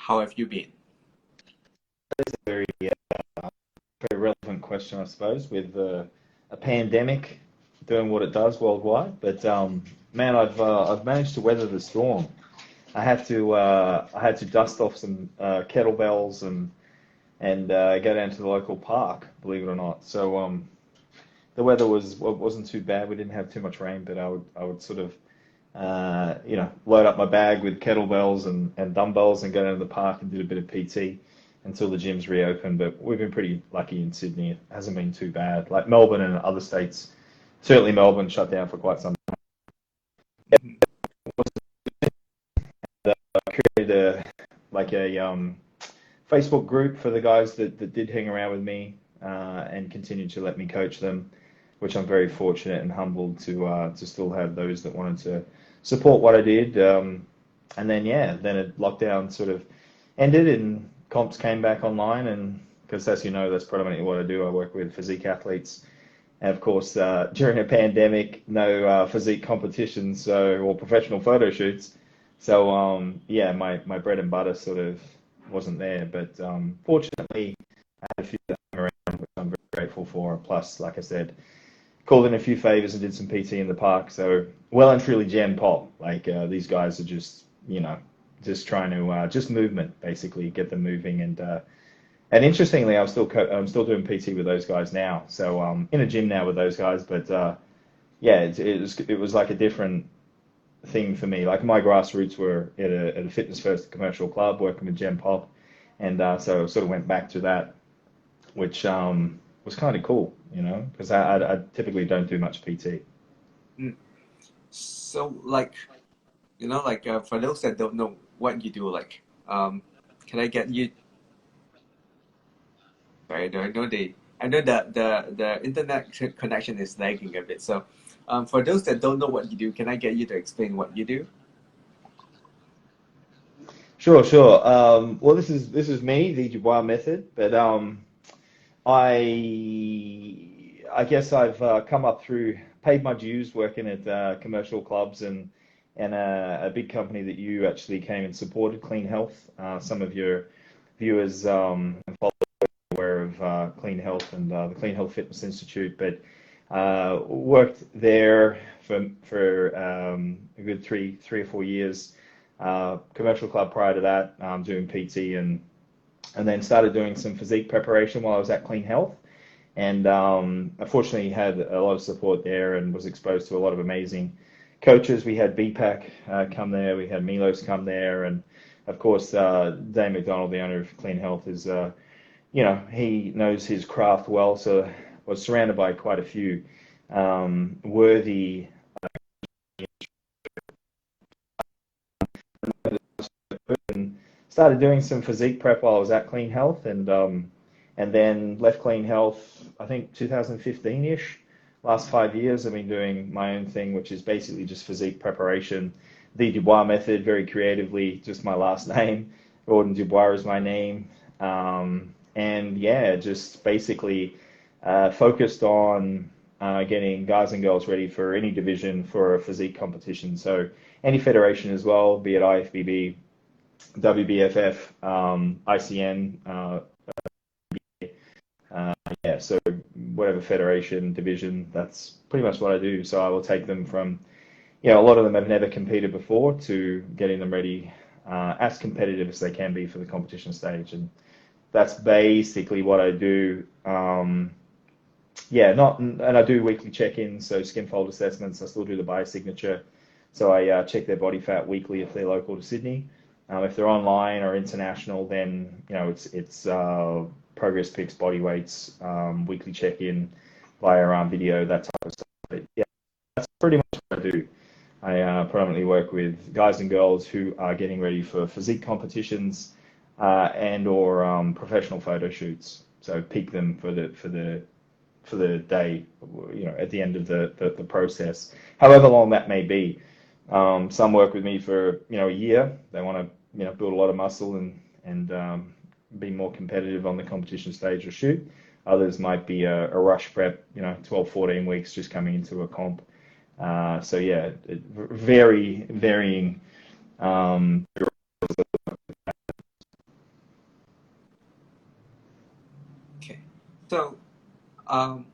how have you been? That's a very relevant question, I suppose, with a pandemic doing what it does worldwide. But man, I've managed to weather the storm. I had to dust off some kettlebells and go down to the local park, believe it or not. So the weather wasn't too bad. We didn't have too much rain, but I would sort of load up my bag with kettlebells and dumbbells and go down to the park and did a bit of PT until the gyms reopened. But we've been pretty lucky in Sydney. It hasn't been too bad. Like Melbourne and other states, certainly Melbourne shut down for quite some Mhm. time. I created a Facebook group for the guys that did hang around with me and continued to let me coach them, which I'm very fortunate and humbled to still have those that wanted to support what I did. And then lockdown sort of ended and comps came back online, and because as you know, that's predominantly what I do. I work with physique athletes, and of course during a pandemic, no physique competitions or professional photo shoots. So my bread and butter sort of wasn't there, but fortunately I had a few that hung around, which I'm very grateful for. Plus, like I said, called in a few favors and did some PT in the park. So well and truly Gen Pop. Like these guys are just trying to just movement, basically get them moving. And interestingly, I'm still doing PT with those guys now. So in a gym now with those guys. But it was like a different thing for me. Like my grassroots were at a fitness first commercial club working with Gen Pop, and so I sort of went back to that, which was kind of cool, because I typically don't do much PT. Mm. So, like, for those that don't know what you do, can I get you? Sorry, I know the internet connection is lagging a bit. So, for those that don't know what you do, can I get you to explain what you do? Sure, sure. Well, this is me, the Dubois method, but I guess I've come up through, paid my dues working at commercial clubs and a big company that you actually came and supported, Clean Health. Some of your viewers and followers are aware of Clean Health and the Clean Health Fitness Institute, but worked there for a good three or 4 years. Commercial club prior to that, doing PT and then started doing some physique preparation while I was at Clean Health. And unfortunately had a lot of support there and was exposed to a lot of amazing coaches. We had BPAC come there, we had Milos come there, and of course Dave McDonald, the owner of Clean Health, is he knows his craft well. So was surrounded by quite a few worthy. And started doing some physique prep while I was at Clean Health, and then left Clean Health, I think 2015-ish. Last 5 years, I've been doing my own thing, which is basically just physique preparation. The Dubois method, very creatively, just my last name. Rawdon Dubois is my name. And yeah, just basically focused on getting guys and girls ready for any division for a physique competition. So any federation as well, be it IFBB, WBFF, ICN, so whatever federation, division, that's pretty much what I do. So I will take them from, a lot of them have never competed before to getting them ready as competitive as they can be for the competition stage. And that's basically what I do. And I do weekly check-ins, so skin fold assessments. I still do the biosignature. So I check their body fat weekly if they're local to Sydney. If they're online or international, then it's progress pics, body weights, weekly check-in via video, that type of stuff. But yeah, that's pretty much what I do. I predominantly work with guys and girls who are getting ready for physique competitions and or professional photo shoots. So peak them for the day, at the end of the process, however long that may be. Some work with me for a year. They want to build a lot of muscle and be more competitive on the competition stage or shoot. Others might be a rush prep, 12, 14 weeks just coming into a comp. Very varying. Okay. So, um,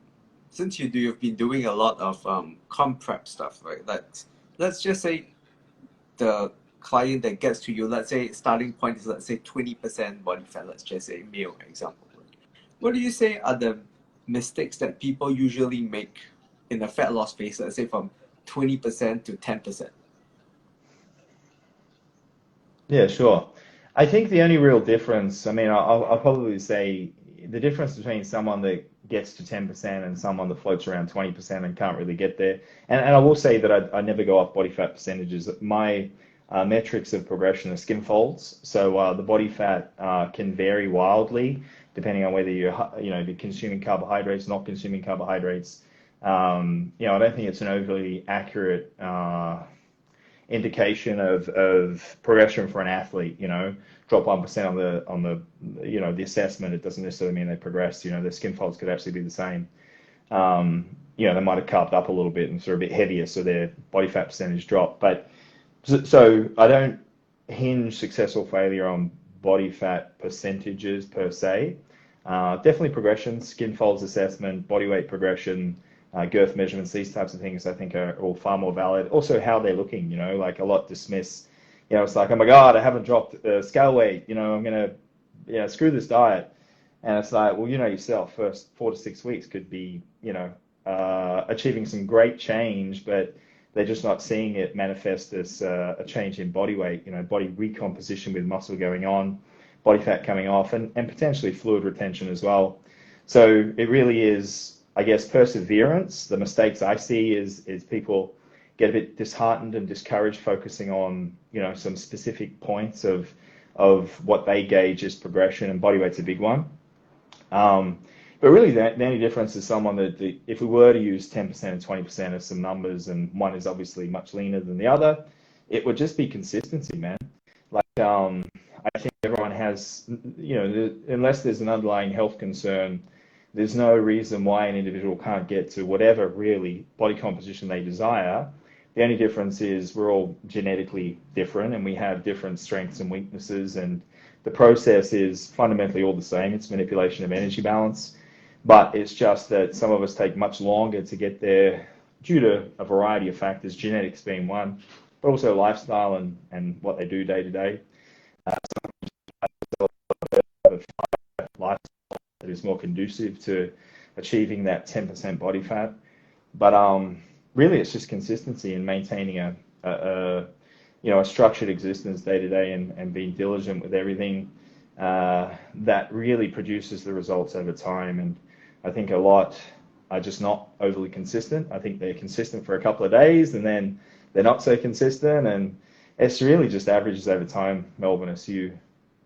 since you've been doing a lot of comp prep stuff, right? Let's just say the client that gets to you, let's say starting point is let's say 20% body fat, let's just say male example. Right? What do you say are the mistakes that people usually make in the fat loss phase, let's say from 20% to 10%? Yeah, sure. I think the only real difference, I mean, I'll probably say the difference between someone that gets to 10% and someone that floats around 20% and can't really get there. And I will say that I never go off body fat percentages. My metrics of progression are skin folds. So the body fat can vary wildly depending on whether you're consuming carbohydrates, not consuming carbohydrates. I don't think it's an overly accurate indication of progression for an athlete. Drop 1% on the assessment, it doesn't necessarily mean they progressed. Their skin folds could actually be the same. They might have carved up a little bit and sort of a bit heavier, so their body fat percentage dropped. But so I don't hinge success or failure on body fat percentages per se. Definitely progression, skin folds assessment, body weight progression, girth measurements, these types of things I think are all far more valid. Also how they're looking, like a lot dismiss, it's like, oh my God, I haven't dropped scale weight, I'm going to, screw this diet. And it's like, well, yourself, first 4 to 6 weeks could be, achieving some great change, but they're just not seeing it manifest as a change in body weight, body recomposition with muscle going on, body fat coming off, and potentially fluid retention as well. So it really is, I guess, perseverance. The mistakes I see is people get a bit disheartened and discouraged focusing on, some specific points of what they gauge as progression, and body weight's a big one. But really, the only difference is someone that, if we were to use 10% and 20% as some numbers, and one is obviously much leaner than the other, it would just be consistency, man. Like, I think everyone has, unless there's an underlying health concern, there's no reason why an individual can't get to whatever really body composition they desire. The only difference is we're all genetically different and we have different strengths and weaknesses, and the process is fundamentally all the same. It's manipulation of energy balance, but it's just that some of us take much longer to get there due to a variety of factors, genetics being one, but also lifestyle and what they do day to day. Lifestyle that is more conducive to achieving that 10% body fat. But really, it's just consistency and maintaining a structured existence day to day, and being diligent with everything that really produces the results over time. And I think a lot are just not overly consistent. I think they're consistent for a couple of days and then they're not so consistent, and it's really just averages over time, Melvin, as you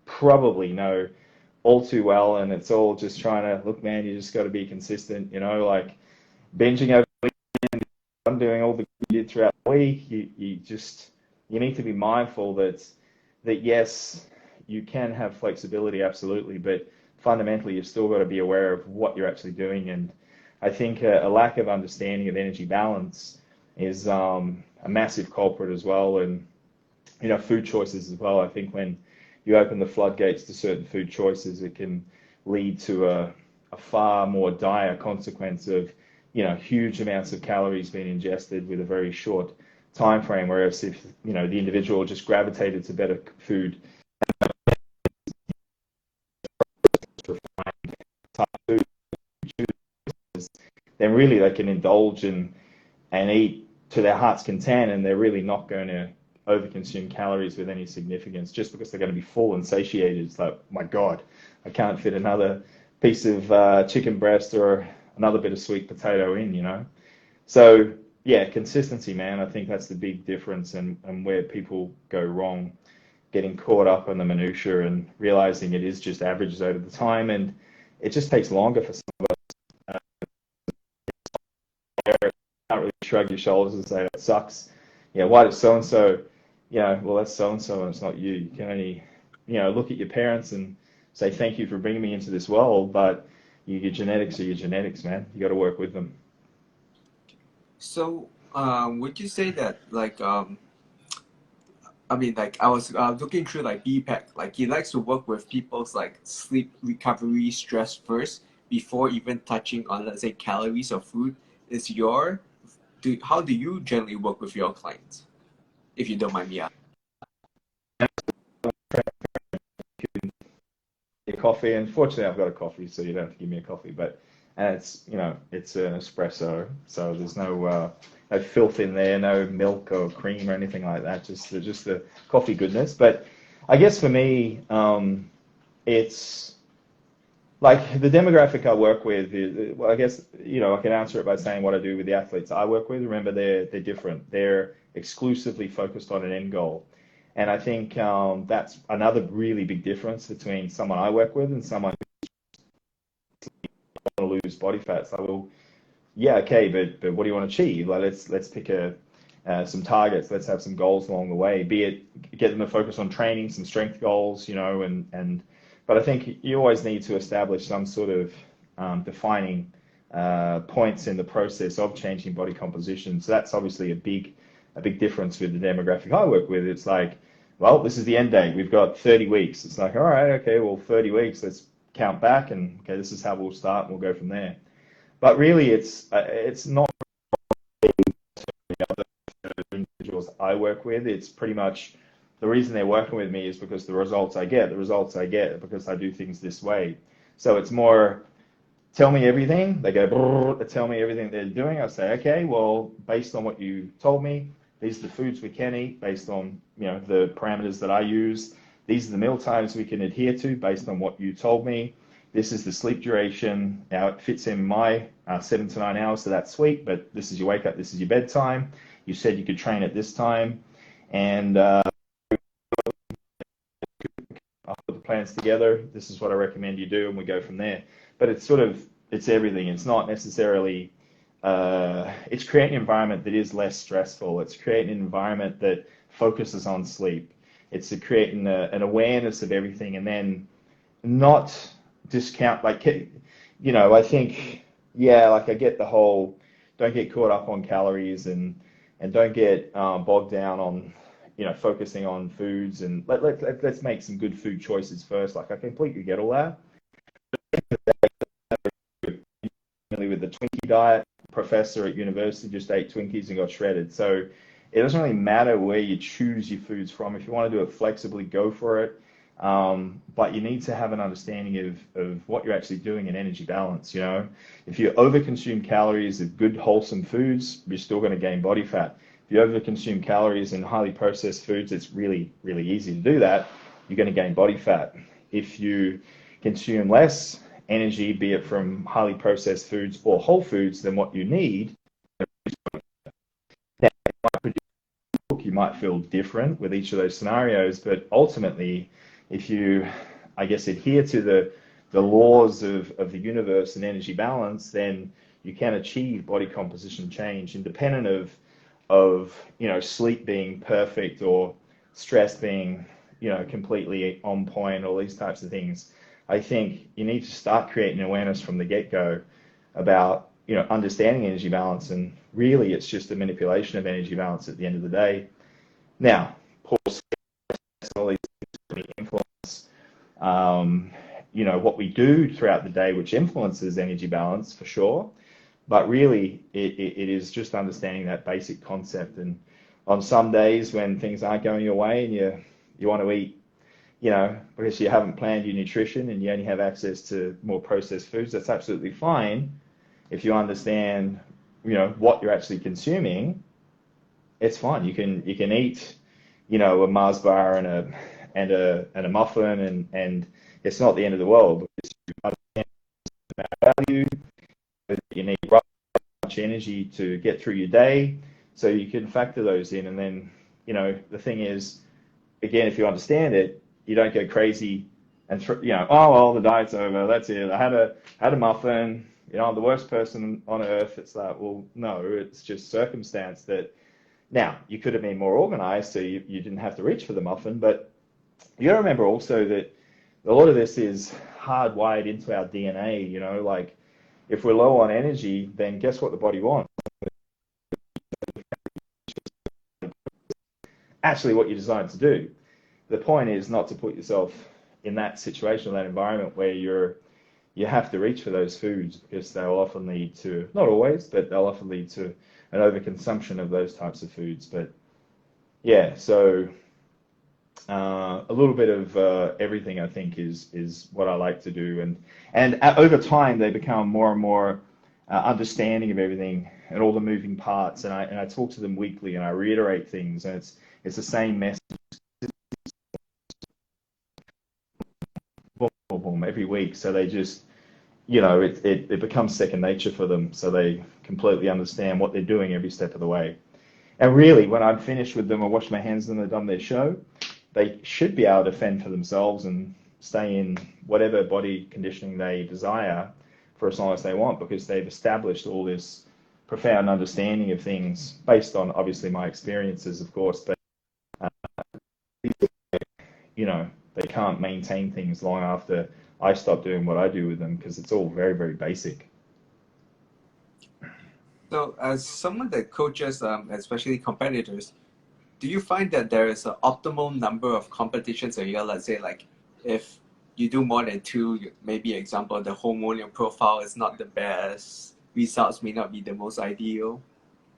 probably know all too well. And it's all just trying to, look, man, you just got to be consistent, like binging over the weekend, I'm doing all the good you did throughout the week. You need to be mindful that yes, you can have flexibility, absolutely, but fundamentally you've still got to be aware of what you're actually doing. And I think a lack of understanding of energy balance is a massive culprit as well. And food choices as well. I think when you open the floodgates to certain food choices, it can lead to a far more dire consequence of huge amounts of calories being ingested with a very short time frame. Whereas if the individual just gravitated to better food, type food, then really they can indulge and eat to their heart's content, and they're really not going to overconsume calories with any significance just because they're going to be full and satiated. It's like, my God, I can't fit another piece of chicken breast or another bit of sweet potato in. So yeah, consistency, man. I think that's the big difference, and where people go wrong, getting caught up in the minutiae and realizing it is just averages over the time, and it just takes longer for some of us. You can't really shrug your shoulders and say it sucks. Why does so and so? Well, that's so and so, and it's not you. You can only, look at your parents and say thank you for bringing me into this world, but your genetics are your genetics, man. You got to work with them. So, would you say that I was looking through like BPAC, like he likes to work with people's like sleep recovery stress first, before even touching on, let's say, calories or food, is how do you generally work with your clients, if you don't mind me asking? Your coffee, and fortunately I've got a coffee, so you don't have to give me a coffee, but and it's it's an espresso, so there's no filth in there, no milk or cream or anything like that, just the coffee goodness. But I guess for me, it's like the demographic I work with is, well, I guess, I can answer it by saying what I do with the athletes I work with. Remember, they're different. They're exclusively focused on an end goal. And I think that's another really big difference between someone I work with and someone who wants to lose body fat. So, well, yeah, okay, but what do you want to achieve? Like, let's pick some targets. Let's have some goals along the way. Be it get them to focus on training, some strength goals, but I think you always need to establish some sort of defining points in the process of changing body composition. So that's obviously a big difference with the demographic I work with. It's like, well, this is the end date. We've got 30 weeks. It's like, all right, okay, well, 30 weeks. Let's count back, and okay, this is how we'll start, and we'll go from there. But really, it's not the other individuals I work with. It's pretty much the reason they're working with me is because the results I get because I do things this way. So it's more, tell me everything. They go, tell me everything they're doing. I say, okay, well, based on what you told me, these are the foods we can eat based on, the parameters that I use. These are the meal times we can adhere to based on what you told me. This is the sleep duration. Now it fits in my 7 to 9 hours, so that's sweet, but this is your wake up, this is your bedtime. You said you could train at this time, and I'll put the plans together. This is what I recommend you do, and we go from there. But it's everything. It's not necessarily, it's creating an environment that is less stressful. It's creating an environment that focuses on sleep. It's creating an awareness of everything, and then not discount, I think, I get the whole, don't get caught up on calories and don't get bogged down on, focusing on foods, and let's make some good food choices first. Like, I completely get all that. With the Twinkie diet, professor at university just ate Twinkies and got shredded. So it doesn't really matter where you choose your foods from. If you want to do it flexibly, go for it. But you need to have an understanding of what you're actually doing in energy balance. If you overconsume calories of good, wholesome foods, you're still going to gain body fat. If you overconsume calories in highly processed foods, it's really, really easy to do that. You're going to gain body fat. If you consume less energy, be it from highly processed foods or whole foods, than what you need, you might feel different with each of those scenarios, but ultimately, if you, I guess, adhere to the laws of the universe and energy balance, then you can achieve body composition change independent of sleep being perfect or stress being completely on point, all these types of things. I think you need to start creating awareness from the get-go about understanding energy balance, and really it's just a manipulation of energy balance at the end of the day. Now, poor stress, all these things influence what we do throughout the day, which influences energy balance for sure. But really, it is just understanding that basic concept. And on some days when things aren't going your way and you want to eat, because you haven't planned your nutrition and you only have access to more processed foods, that's absolutely fine. If you understand, what you're actually consuming, it's fine. You can eat, a Mars bar and a muffin, and it's not the end of the world, because you understand value. You need much energy to get through your day, so you can factor those in. And then, the thing is, again, if you understand it, you don't go crazy and oh well, the diet's over, that's it. I had a muffin. I'm the worst person on earth. It's like, well, no, it's just circumstance that. Now, you could have been more organized, so you didn't have to reach for the muffin, but you got to remember also that a lot of this is hardwired into our DNA. Like, if we're low on energy, then guess what the body wants? Actually, what you're designed to do. The point is not to put yourself in that situation, that environment where you're you have to reach for those foods because they'll often lead to, not always, but they'll often lead to an overconsumption of those types of foods. But yeah, so a little bit of everything, I think, is what I like to do, and over time they become more and more understanding of everything and all the moving parts, and I talk to them weekly and I reiterate things, and it's the same message, boom, boom, boom, every week. So they just, it becomes second nature for them, so they completely understand what they're doing every step of the way. And really, when I'm finished with them, I wash my hands and they've done their show, they should be able to fend for themselves and stay in whatever body conditioning they desire for as long as they want, because they've established all this profound understanding of things based on obviously my experiences, of course, but they can't maintain things long after I stop doing what I do with them, because it's all very, very basic. So as someone that coaches, especially competitors, do you find that there is an optimal number of competitions a year? Let's say, like, if you do more than two, maybe example, the hormonal profile is not the best, results may not be the most ideal.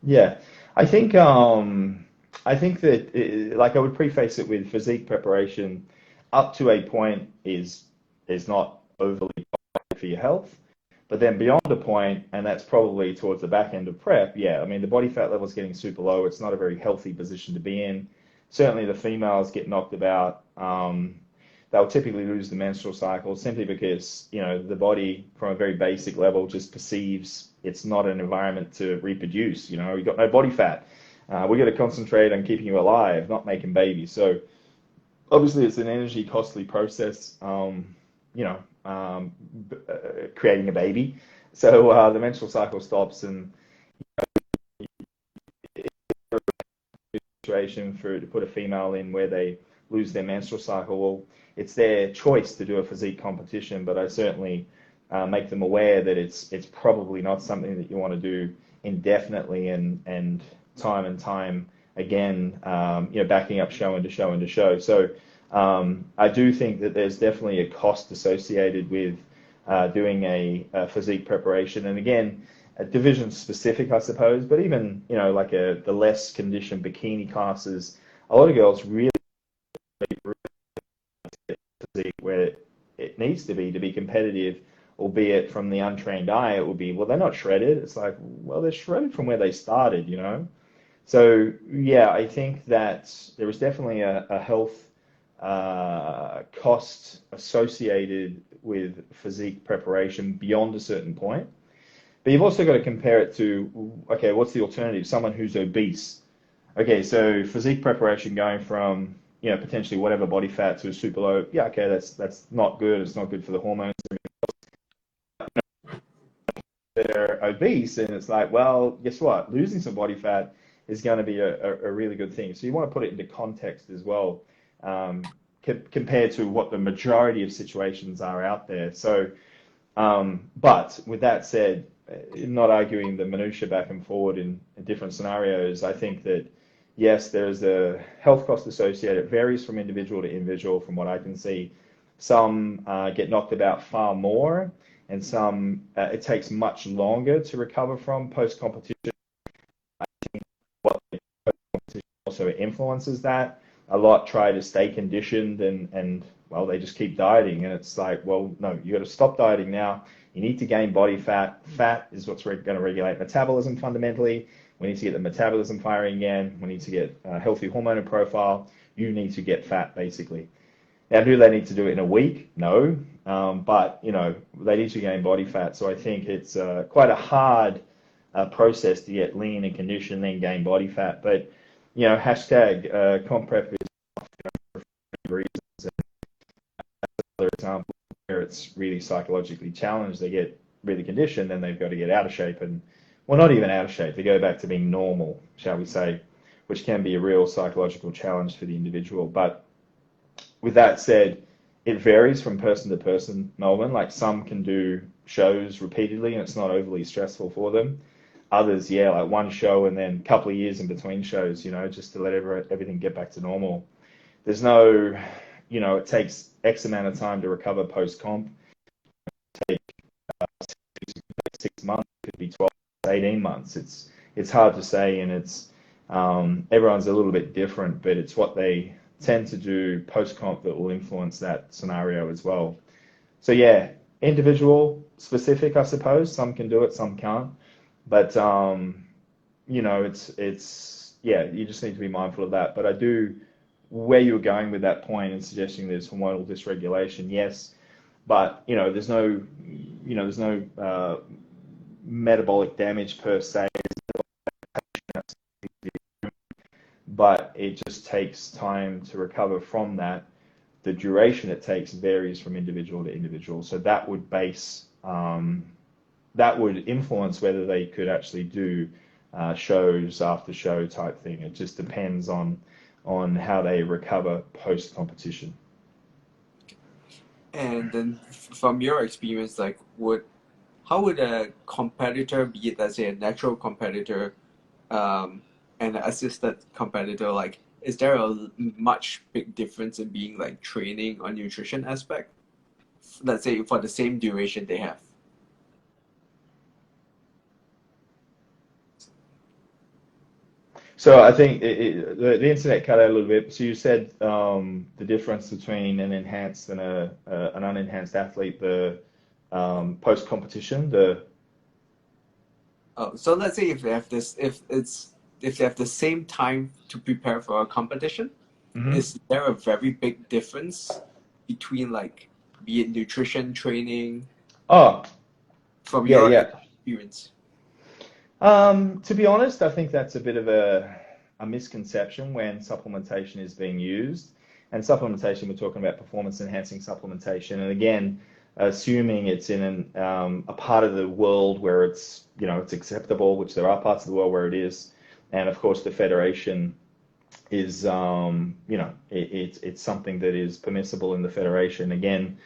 Yeah, I think that like I would preface it with physique preparation up to a point is not overly bad for your health, but then beyond a point, and that's probably towards the back end of prep, yeah, I mean the body fat level is getting super low. It's not a very healthy position to be in. Certainly the females get knocked about. They'll typically lose the menstrual cycle simply because, the body from a very basic level just perceives it's not an environment to reproduce. You've got no body fat. We got to concentrate on keeping you alive, not making babies. So obviously it's an energy costly process, creating a baby. So the menstrual cycle stops, and situation to put a female in where they lose their menstrual cycle, well, it's their choice to do a physique competition, but I certainly make them aware that it's probably not something that you want to do indefinitely and time again, backing up show into show into show. So I do think that there's definitely a cost associated with doing a physique preparation, and again, division specific, I suppose, but even, like the less conditioned bikini classes, a lot of girls really physique where it needs to be competitive, albeit from the untrained eye, it will be, well, they're not shredded. It's like, well, they're shredded from where they started, So, yeah, I think that there is definitely a health cost associated with physique preparation beyond a certain point. But you've also got to compare it to, okay, what's the alternative? Someone who's obese. Okay, so physique preparation going from, potentially whatever body fat to a super low. Yeah, okay, that's not good. It's not good for the hormones. They're obese, and it's like, well, guess what? Losing some body fat is going to be a really good thing. So you want to put it into context as well, compared to what the majority of situations are out there. So, but with that said, not arguing the minutia back and forward in different scenarios, I think that yes, there's a health cost associated. It varies from individual to individual, from what I can see. Some get knocked about far more, and some it takes much longer to recover from post-competition. I think what post-competition also influences that. A lot try to stay conditioned and well, they just keep dieting, and it's like, well, no, you got to stop dieting now. You need to gain body fat. Fat is what's going to regulate metabolism fundamentally. We need to get the metabolism firing again. We need to get a healthy hormonal profile. You need to get fat, basically. Now, do they need to do it in a week? No. But, they need to gain body fat. So I think it's quite a hard process to get lean and conditioned, then gain body fat. But, hashtag comp prep is for reasons. Another example where it's really psychologically challenged, they get really conditioned, then they've got to get out of shape, and well, not even out of shape, they go back to being normal, shall we say, which can be a real psychological challenge for the individual. But with that said, it varies from person to person, Melvin. Like, some can do shows repeatedly and it's not overly stressful for them. Others, yeah, like one show and then a couple of years in between shows, just to let everything get back to normal. There's no, it takes X amount of time to recover post-comp. take 6 months, it could be 12, 18 months. It's hard to say, and it's everyone's a little bit different, but it's what they tend to do post-comp that will influence that scenario as well. So yeah, individual specific, I suppose. Some can do it, some can't. But it's yeah, you just need to be mindful of that. But I do, where you were going with that point and suggesting there's hormonal dysregulation, yes, but there's no metabolic damage per se, but it just takes time to recover from that. The duration it takes varies from individual to individual, so that would influence whether they could actually do shows after show type thing. It just depends on how they recover post competition. And then from your experience, like how would a competitor, be it let's say a natural competitor, and an assisted competitor, like is there a much big difference in being like training or nutrition aspect? Let's say for the same duration they have. So I think the internet cut out a little bit. So you said the difference between an enhanced and an unenhanced athlete, the post competition, Oh, so let's say if they have if they have the same time to prepare for a competition, Mhm. is there a very big difference between like be it nutrition training Oh, from yeah, your yeah. experience? To be honest, I think that's a bit of a misconception when supplementation is being used. And supplementation, we're talking about performance enhancing supplementation. And again, assuming it's in a part of the world where it's acceptable, which there are parts of the world where it is. And of course, the federation is, it's something that is permissible in the federation. Again,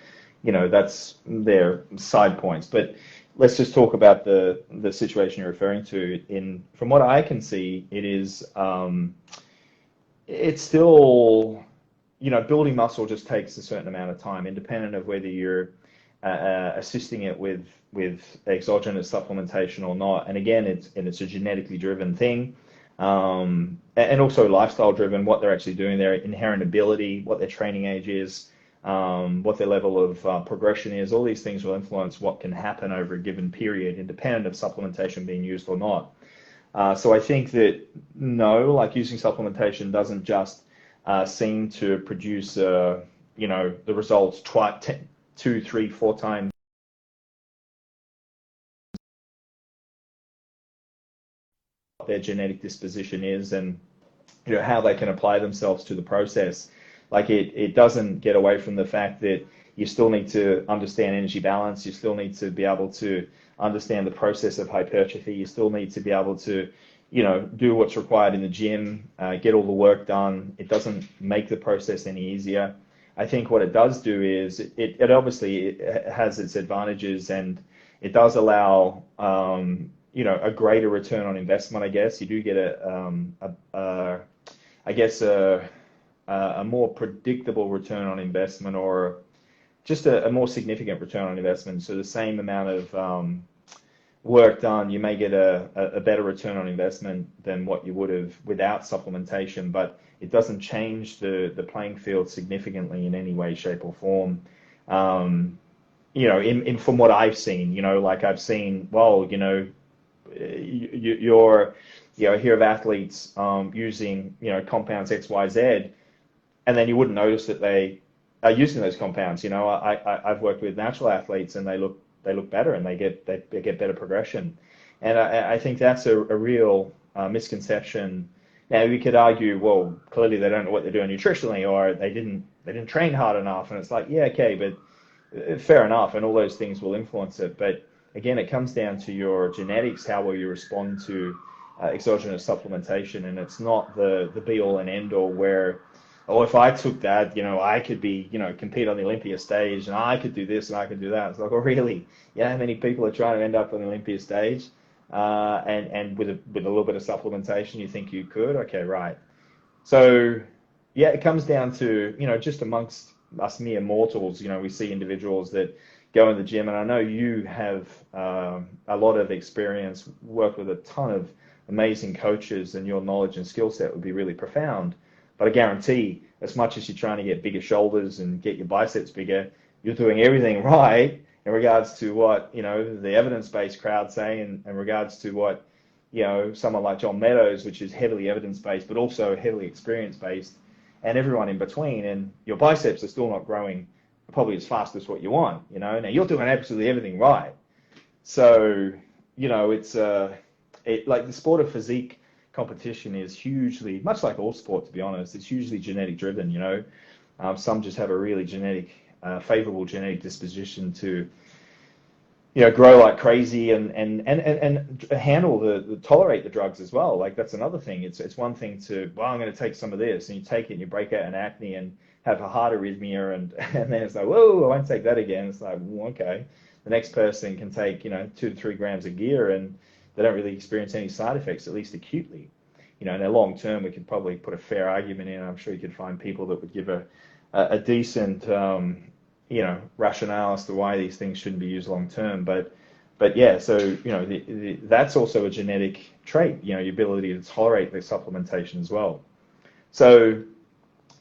that's their side points. But let's just talk about the situation you're referring to. From what I can see, it's still, building muscle just takes a certain amount of time, independent of whether you're assisting it with exogenous supplementation or not. And again, it's a genetically driven thing. And also lifestyle driven, what they're actually doing, their inherent ability, what their training age is, what their level of progression is. All these things will influence what can happen over a given period, independent of supplementation being used or not. So I think that no, like using supplementation doesn't just seem to produce, the results 2, 3, 4 times what their genetic disposition is, and how they can apply themselves to the process. Like it doesn't get away from the fact that you still need to understand energy balance. You still need to be able to understand the process of hypertrophy. You still need to be able to, do what's required in the gym, get all the work done. It doesn't make the process any easier. I think what it does do is it obviously it has its advantages, and it does allow, a greater return on investment. I guess you do get a more predictable return on investment, or just a more significant return on investment. So the same amount of work done, you may get a better return on investment than what you would have without supplementation, but it doesn't change the playing field significantly in any way, shape, or form. From what I've seen, like I've seen, well, you're, I hear of athletes using, compounds X, Y, Z, and then you wouldn't notice that they are using those compounds. I've worked with natural athletes, and they look better, and they get better progression. And I think that's a real misconception. Now we could argue, well, clearly they don't know what they're doing nutritionally, or they didn't train hard enough, and it's like, yeah, okay, but fair enough, and all those things will influence it. But again, it comes down to your genetics, how will you respond to exogenous supplementation, and it's not the be all and end all where, oh, if I took that, I could be, compete on the Olympia stage, and I could do this and I could do that. It's like, oh, really? Yeah, how many people are trying to end up on the Olympia stage? And with a little bit of supplementation, you think you could? Okay, right. So, yeah, it comes down to, just amongst us mere mortals, we see individuals that go in the gym, and I know you have a lot of experience, worked with a ton of amazing coaches, and your knowledge and skill set would be really profound. But I guarantee, as much as you're trying to get bigger shoulders and get your biceps bigger, you're doing everything right in regards to what, the evidence-based crowd say, and in regards to what, someone like John Meadows, which is heavily evidence-based, but also heavily experience-based, and everyone in between. And your biceps are still not growing probably as fast as what you want, Now, you're doing absolutely everything right. So, it's like the sport of physique competition is hugely, much like all sport, to be honest, it's hugely genetic driven, Some just have a really favorable genetic disposition to, grow like crazy and tolerate the drugs as well. Like, that's another thing. It's one thing to, well, I'm going to take some of this, and you take it and you break out an acne and have a heart arrhythmia, and then it's like, whoa, I won't take that again. It's like, well, okay. The next person can take, 2 to 3 grams of gear, and they don't really experience any side effects, at least acutely. In their long term, we could probably put a fair argument in. I'm sure you could find people that would give a decent, rationale as to why these things shouldn't be used long term. But yeah, so, that's also a genetic trait, your ability to tolerate the supplementation as well. So,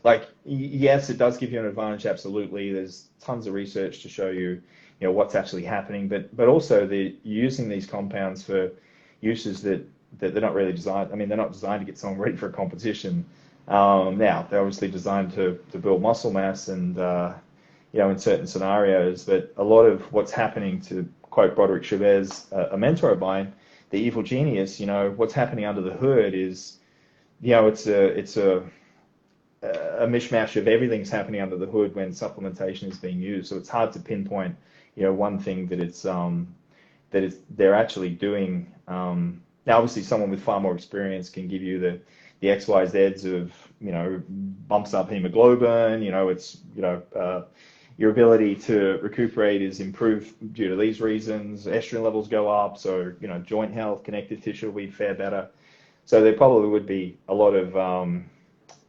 like, yes, it does give you an advantage, absolutely. There's tons of research to show you, what's actually happening, but also using these compounds for uses that they're not really designed. I mean, they're not designed to get someone ready for a competition. Now, they're obviously designed to build muscle mass and, in certain scenarios, but a lot of what's happening, to quote Broderick Chavez, a mentor of mine, the evil genius, what's happening under the hood is, it's a mishmash of everything's happening under the hood when supplementation is being used. So it's hard to pinpoint, one thing that they're actually doing. Now, obviously, someone with far more experience can give you the X, Y, Zs of, bumps up hemoglobin, it's, your ability to recuperate is improved due to these reasons. Estrogen levels go up, so, joint health, connective tissue will be fare better. So there probably would be a lot of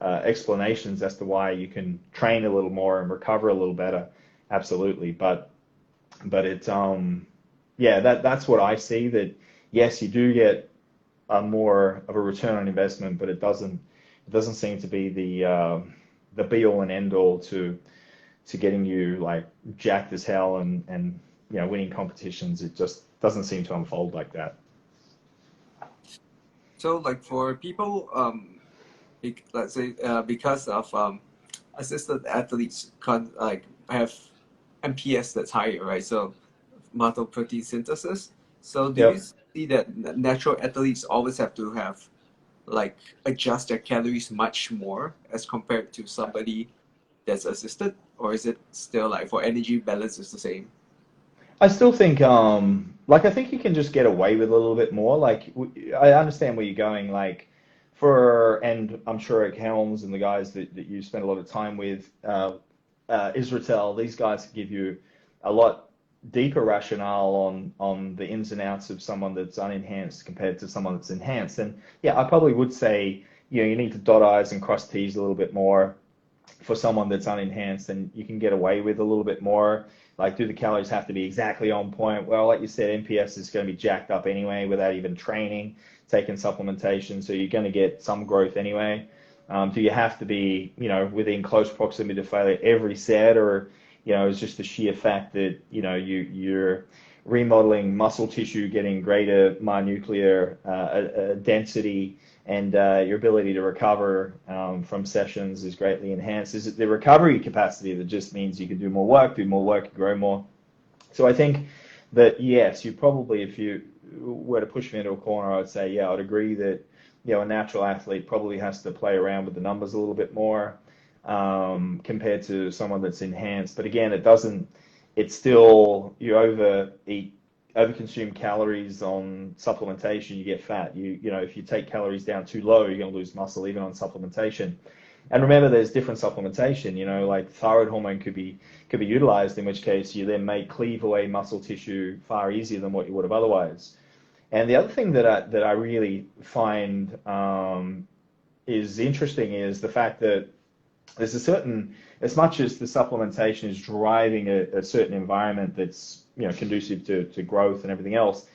explanations as to why you can train a little more and recover a little better. Absolutely. But it's, that's what I see, that yes, you do get more of a return on investment, but it doesn't seem to be the be all and end all to getting you like jacked as hell and winning competitions. It just doesn't seem to unfold like that. So, like, for people, let's say because of assisted athletes have MPS that's higher, right? So muscle protein synthesis. So do you see that natural athletes always have to have like adjust their calories much more as compared to somebody that's assisted, or is it still like for energy balance is the same? I still think, I think you can just get away with a little bit more. Like, I understand where you're going, like, and I'm sure Eric Helms and the guys that you spend a lot of time with, Israel, these guys give you a lot deeper rationale on the ins and outs of someone that's unenhanced compared to someone that's enhanced. And yeah, I probably would say, you need to dot I's and cross T's a little bit more for someone that's unenhanced, and you can get away with a little bit more. Like, do the calories have to be exactly on point? Well, like you said, MPS is going to be jacked up anyway without even training, taking supplementation, so you're going to get some growth anyway. Do you have to be, within close proximity to failure every set, or, it's just the sheer fact that, you're remodeling muscle tissue, getting greater myonuclear density, and your ability to recover from sessions is greatly enhanced? Is it the recovery capacity that just means you can do more work, and grow more? So I think that, yes, you probably, if you were to push me into a corner, I would say, yeah, I'd agree that, a natural athlete probably has to play around with the numbers a little bit more compared to someone that's enhanced. But again, it's still, you overconsume calories on supplementation, you get fat. If you take calories down too low, you're going to lose muscle even on supplementation. And remember, there's different supplementation. Like thyroid hormone could be utilized, in which case you then may cleave away muscle tissue far easier than what you would have otherwise. And the other thing that I really find is interesting is the fact that there's a certain, as much as the supplementation is driving a certain environment that's, conducive to growth and everything else,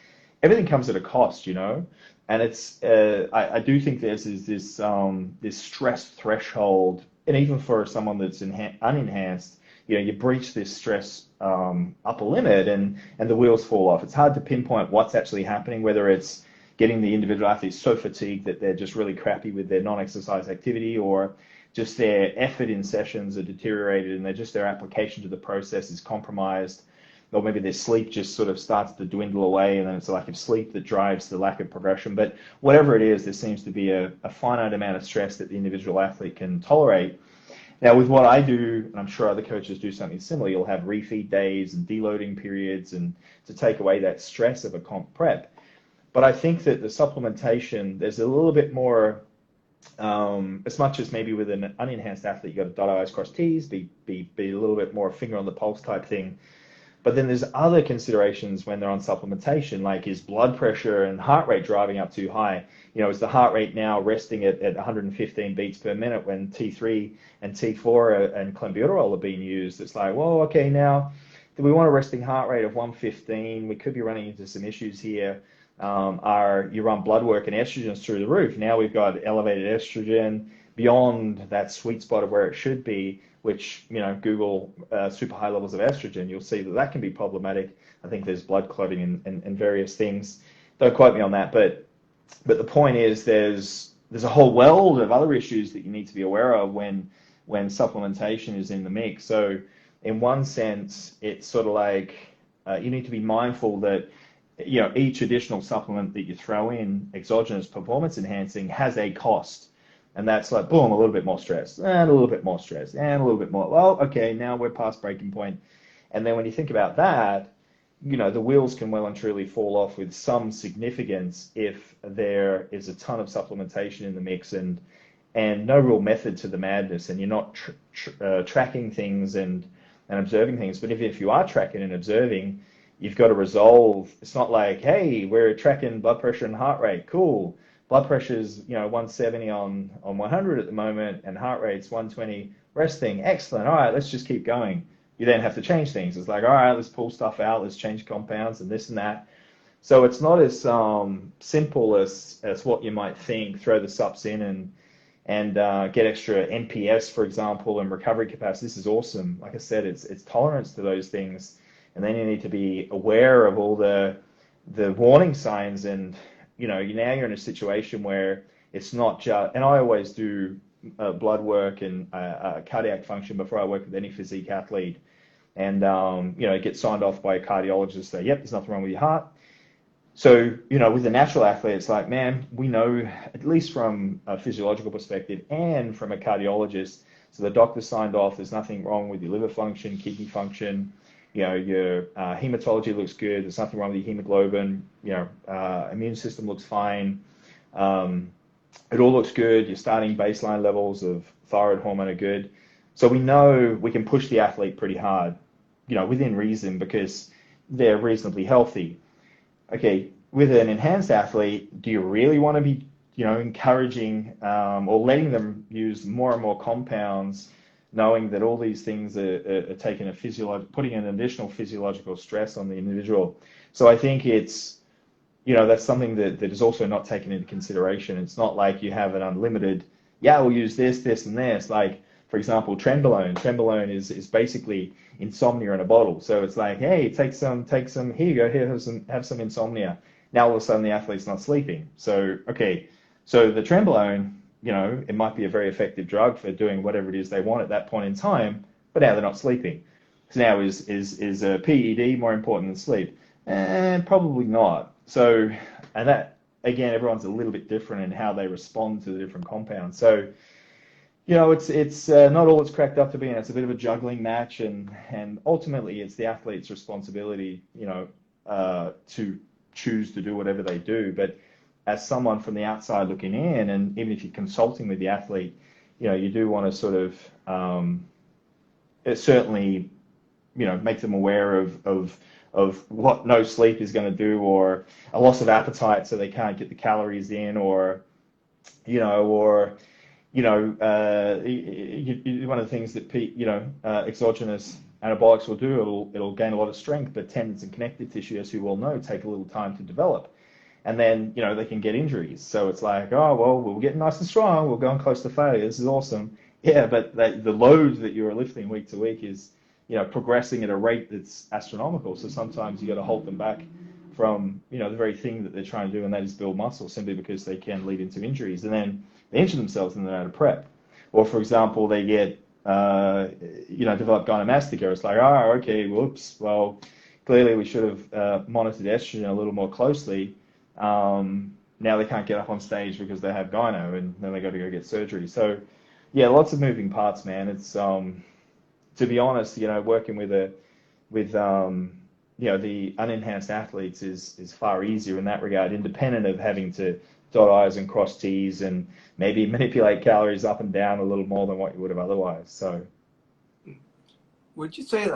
everything comes at a cost, and it's, I do think there's this stress threshold, and even for someone that's unenhanced, you breach this stress upper limit, and the wheels fall off. It's hard to pinpoint what's actually happening, whether it's getting the individual athletes so fatigued that they're just really crappy with their non-exercise activity, or just their effort in sessions are deteriorated and their application to the process is compromised, or maybe their sleep just sort of starts to dwindle away, and then it's a lack of sleep that drives the lack of progression. But whatever it is, there seems to be a finite amount of stress that the individual athlete can tolerate. Now, with what I do, and I'm sure other coaches do something similar, you'll have refeed days and deloading periods, and to take away that stress of a comp prep. But I think that the supplementation, there's a little bit more, as much as maybe with an unenhanced athlete, you've got to dot I's, cross T's, be a little bit more finger on the pulse type thing. But then there's other considerations when they're on supplementation, like is blood pressure and heart rate driving up too high? Is the heart rate now resting at 115 beats per minute when T3 and T4 and clenbuterol are being used? It's like, well, okay, now do we want a resting heart rate of 115? We could be running into some issues here. You run blood work and estrogen's through the roof. Now we've got elevated estrogen beyond that sweet spot of where it should be, which, Google super high levels of estrogen, you'll see that can be problematic. I think there's blood clotting and various things. Don't quote me on that, but the point is there's a whole world of other issues that you need to be aware of when supplementation is in the mix. So in one sense, it's sort of like you need to be mindful that each additional supplement that you throw in, exogenous performance enhancing, has a cost. And that's like, boom, a little bit more stress, and a little bit more stress, and a little bit more. Well, okay, now we're past breaking point. And then when you think about that, the wheels can well and truly fall off with some significance if there is a ton of supplementation in the mix and no real method to the madness, and you're not tracking things and observing things. But if you are tracking and observing, you've got to resolve. It's not like, hey, we're tracking blood pressure and heart rate. Cool. Blood pressure's 170 on 100 at the moment, and heart rate's 120 resting. Excellent. All right, let's just keep going. You then have to change things. It's like, all right, let's pull stuff out. Let's change compounds and this and that. So it's not as simple as what you might think. Throw the subs in and get extra NPS, for example, and recovery capacity. This is awesome. Like I said, it's tolerance to those things, and then you need to be aware of all the warning signs. And now you're in a situation where it's not just, and I always do blood work and cardiac function before I work with any physique athlete, and get signed off by a cardiologist, say, yep, there's nothing wrong with your heart. So, with a natural athlete, it's like, man, we know, at least from a physiological perspective and from a cardiologist, so the doctor signed off, there's nothing wrong with your liver function, kidney function, your hematology looks good, there's nothing wrong with your hemoglobin, immune system looks fine, it all looks good, your starting baseline levels of thyroid hormone are good. So we know we can push the athlete pretty hard, within reason, because they're reasonably healthy. Okay, with an enhanced athlete, do you really want to be, encouraging or letting them use more and more compounds, knowing that all these things are taking putting an additional physiological stress on the individual? So I think it's, that's something that is also not taken into consideration. It's not like you have an unlimited, we'll use this, and this. Like, for example, trenbolone. Trenbolone is basically insomnia in a bottle. So it's like, hey, take some, here you go, have some insomnia. Now all of a sudden the athlete's not sleeping. So, okay, so the trenbolone, it might be a very effective drug for doing whatever it is they want at that point in time, but now they're not sleeping. So now is a PED more important than sleep? Probably not. So, and that, again, everyone's a little bit different in how they respond to the different compounds. So, it's not all it's cracked up to be, and it's a bit of a juggling match, and ultimately it's the athlete's responsibility, to choose to do whatever they do. But as someone from the outside looking in, and even if you're consulting with the athlete, you do want to sort of certainly, make them aware of what no sleep is going to do, or a loss of appetite so they can't get the calories in, or one of the things that exogenous anabolics will do, it'll gain a lot of strength, but tendons and connective tissue, as you all know, take a little time to develop. And then, they can get injuries. So it's like, oh, well, we're getting nice and strong. We're going close to failure. This is awesome. Yeah, but the load that you're lifting week to week is, progressing at a rate that's astronomical. So sometimes you got to hold them back from, the very thing that they're trying to do, and that is build muscle, simply because they can lead into injuries. And then they injure themselves and they're out of prep. Or, for example, they get, develop gynecomastia. It's like, oh, okay, whoops. Well, clearly we should have monitored estrogen a little more closely. Now they can't get up on stage because they have gyno, and then they got to go get surgery. So, yeah, lots of moving parts, man. It's to be honest, working with the unenhanced athletes is far easier in that regard, independent of having to dot I's and cross T's and maybe manipulate calories up and down a little more than what you would have otherwise. So, would you say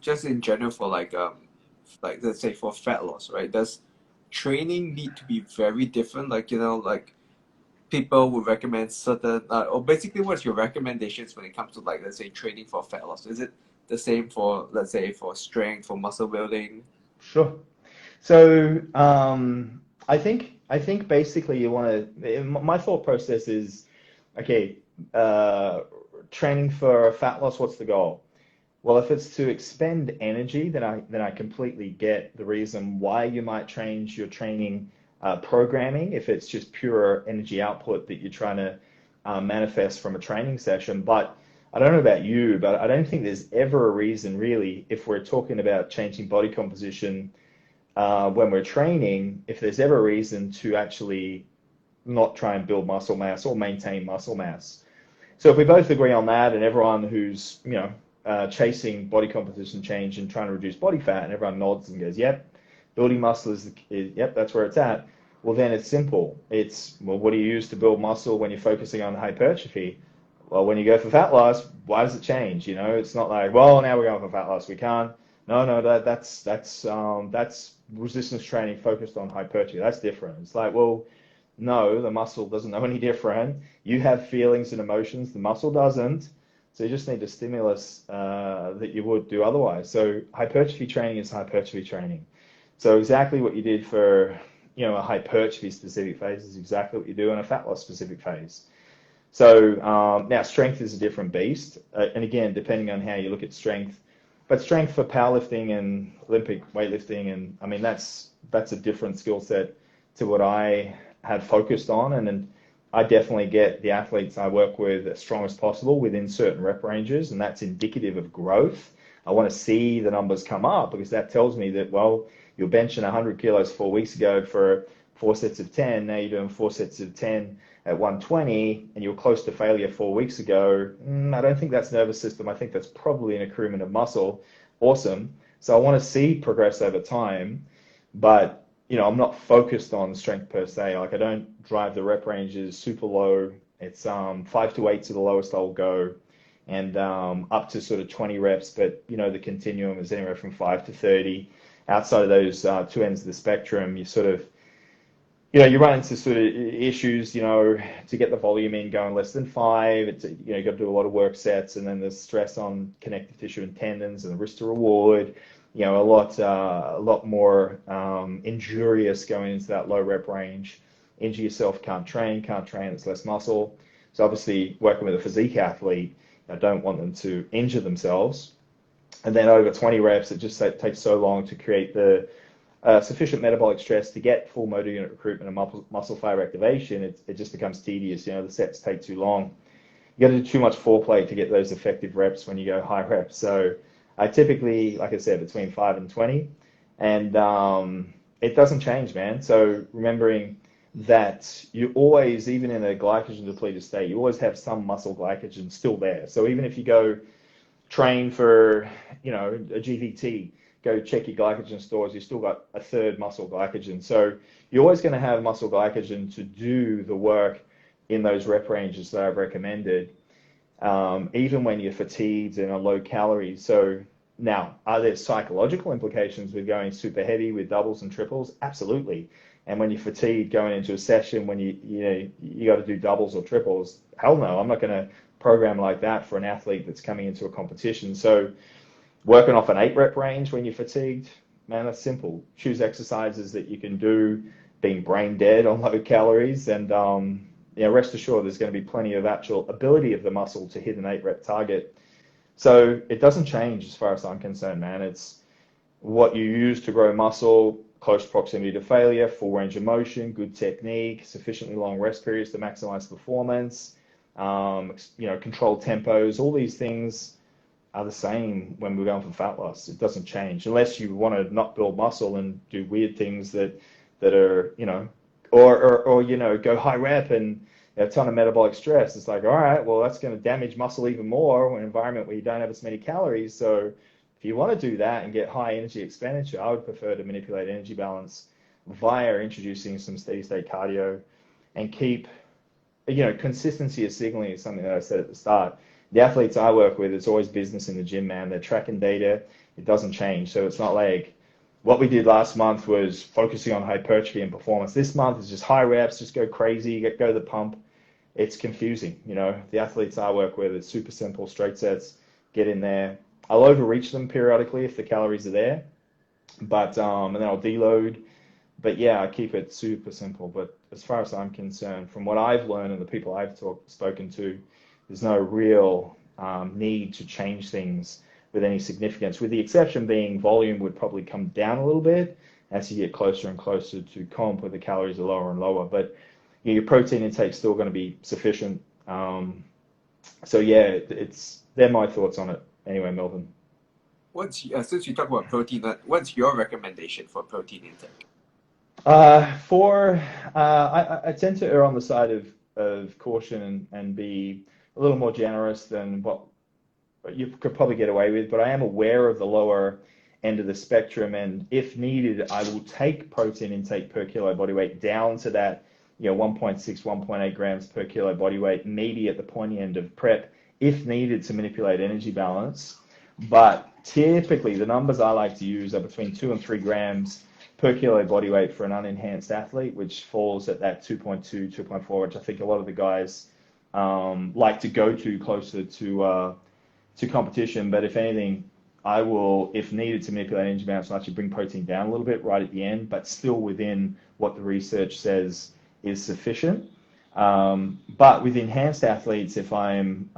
just in general for let's say for fat loss, right? Does training need to be very different? People would recommend certain, or basically what's your recommendations when it comes to let's say training for fat loss? Is it the same for, let's say, for strength, for muscle building? sure. So, I think basically you want to. My thought process is, okay, training for fat loss. What's the goal? Well, if it's to expend energy, then I completely get the reason why you might change your training programming if it's just pure energy output that you're trying to manifest from a training session. But I don't know about you, but I don't think there's ever a reason really, if we're talking about changing body composition when we're training, if there's ever a reason to actually not try and build muscle mass or maintain muscle mass. So if we both agree on that, and everyone who's chasing body composition change and trying to reduce body fat, and everyone nods and goes, yep, building muscle yep, that's where it's at. Well, then it's simple. What do you use to build muscle when you're focusing on hypertrophy? Well, when you go for fat loss, why does it change? It's not like, well, now we're going for fat loss. We can't. No, that's resistance training focused on hypertrophy. That's different. It's like, well, no, the muscle doesn't know any different. You have feelings and emotions. The muscle doesn't. So you just need a stimulus that you would do otherwise. So hypertrophy training is hypertrophy training. So exactly what you did for a hypertrophy specific phase is exactly what you do in a fat loss specific phase. So now strength is a different beast, and again, depending on how you look at strength. But strength for powerlifting and Olympic weightlifting, and I mean that's a different skill set to what I had focused on, and then I definitely get the athletes I work with as strong as possible within certain rep ranges, and that's indicative of growth. I want to see the numbers come up because that tells me that, well, you're benching 100 kilos 4 weeks ago for 4 sets of 10. Now you're doing 4 sets of 10 at 120, and you were close to failure 4 weeks ago. I don't think that's nervous system. I think that's probably an accruement of muscle. Awesome. So I want to see progress over time, but I'm not focused on strength per se. Like I don't drive the rep ranges super low. It's 5 to 8 to the lowest I'll go, and up to sort of 20 reps. But the continuum is anywhere from 5 to 30. Outside of those two ends of the spectrum, you sort of you run into sort of issues, to get the volume in going less than 5. It's, you got to do a lot of work sets, and then there's stress on connective tissue and tendons and the risk to reward. A lot more injurious going into that low rep range. Injure yourself, can't train, it's less muscle. So obviously working with a physique athlete, I don't want them to injure themselves. And then over 20 reps, it just takes so long to create the sufficient metabolic stress to get full motor unit recruitment and muscle fiber activation. It just becomes tedious. The sets take too long. You got to do too much foreplay to get those effective reps when you go high reps. So I typically, like I said, between 5 and 20, and it doesn't change, man. So remembering that you always, even in a glycogen depleted state, you always have some muscle glycogen still there. So even if you go train for, a GVT, go check your glycogen stores, you still got a third muscle glycogen. So you're always going to have muscle glycogen to do the work in those rep ranges that I've recommended, even when you're fatigued and on low calories. So now, are there psychological implications with going super heavy with doubles and triples? Absolutely. And when you're fatigued going into a session, when you got to do doubles or triples, hell no, I'm not going to program like that for an athlete that's coming into a competition. So working off an 8 rep range when you're fatigued, man, that's simple. Choose exercises that you can do being brain dead on low calories, and rest assured there's going to be plenty of actual ability of the muscle to hit an 8 rep target. So it doesn't change as far as I'm concerned, man. It's what you use to grow muscle, close proximity to failure, full range of motion, good technique, sufficiently long rest periods to maximize performance, controlled tempos. All these things are the same when we're going for fat loss. It doesn't change unless you want to not build muscle and do weird things that are, or go high rep and a ton of metabolic stress. It's like, all right, well, that's going to damage muscle even more in an environment where you don't have as many calories. So if you want to do that and get high energy expenditure, I would prefer to manipulate energy balance via introducing some steady state cardio and keep, consistency of signaling is something that I said at the start. The athletes I work with, it's always business in the gym, man. They're tracking data. It doesn't change. So it's not like what we did last month was focusing on hypertrophy and performance. This month is just high reps, just go crazy, go the pump. It's confusing. The athletes I work with, it's super simple, straight sets, get in there. I'll overreach them periodically if the calories are there, but and then I'll deload. But yeah, I keep it super simple. But as far as I'm concerned, from what I've learned and the people I've spoken to, there's no real need to change things with any significance, with the exception being volume would probably come down a little bit as you get closer and closer to comp where the calories are lower and lower. But your protein intake is still going to be sufficient. So yeah, they're my thoughts on it. Anyway, Melvin. Since you talk about protein, what's your recommendation for protein intake? I tend to err on the side of caution and be a little more generous than what you could probably get away with, but I am aware of the lower end of the spectrum, and if needed, I will take protein intake per kilo body weight down to that 1.6, 1.8 grams per kilo body weight, maybe at the pointy end of prep, if needed to manipulate energy balance. But typically, the numbers I like to use are between 2 and 3 grams per kilo body weight for an unenhanced athlete, which falls at that 2.2, 2.4, which I think a lot of the guys like to go to closer to competition. But if anything, I will, if needed to manipulate energy balance, I'll actually bring protein down a little bit right at the end, but still within what the research says is sufficient. But with enhanced athletes, if I'm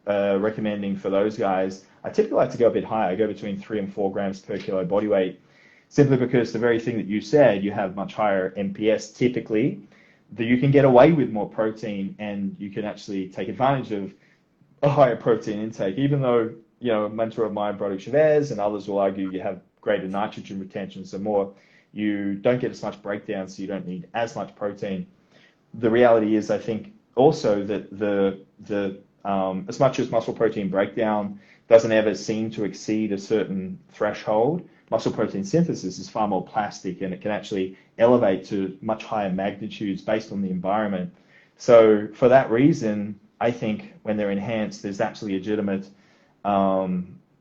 recommending for those guys, I typically like to go a bit higher. I go between 3 and 4 grams per kilo body weight, simply because the very thing that you said, you have much higher MPS typically, that you can get away with more protein and you can actually take advantage of a higher protein intake, even though, a mentor of mine, Broderick Chavez, and others will argue you have greater nitrogen retention, so more, you don't get as much breakdown, so you don't need as much protein. The reality is, I think, also that the as much as muscle protein breakdown doesn't ever seem to exceed a certain threshold, muscle protein synthesis is far more plastic, and it can actually elevate to much higher magnitudes based on the environment. So for that reason, I think when they're enhanced, there's actually a legitimate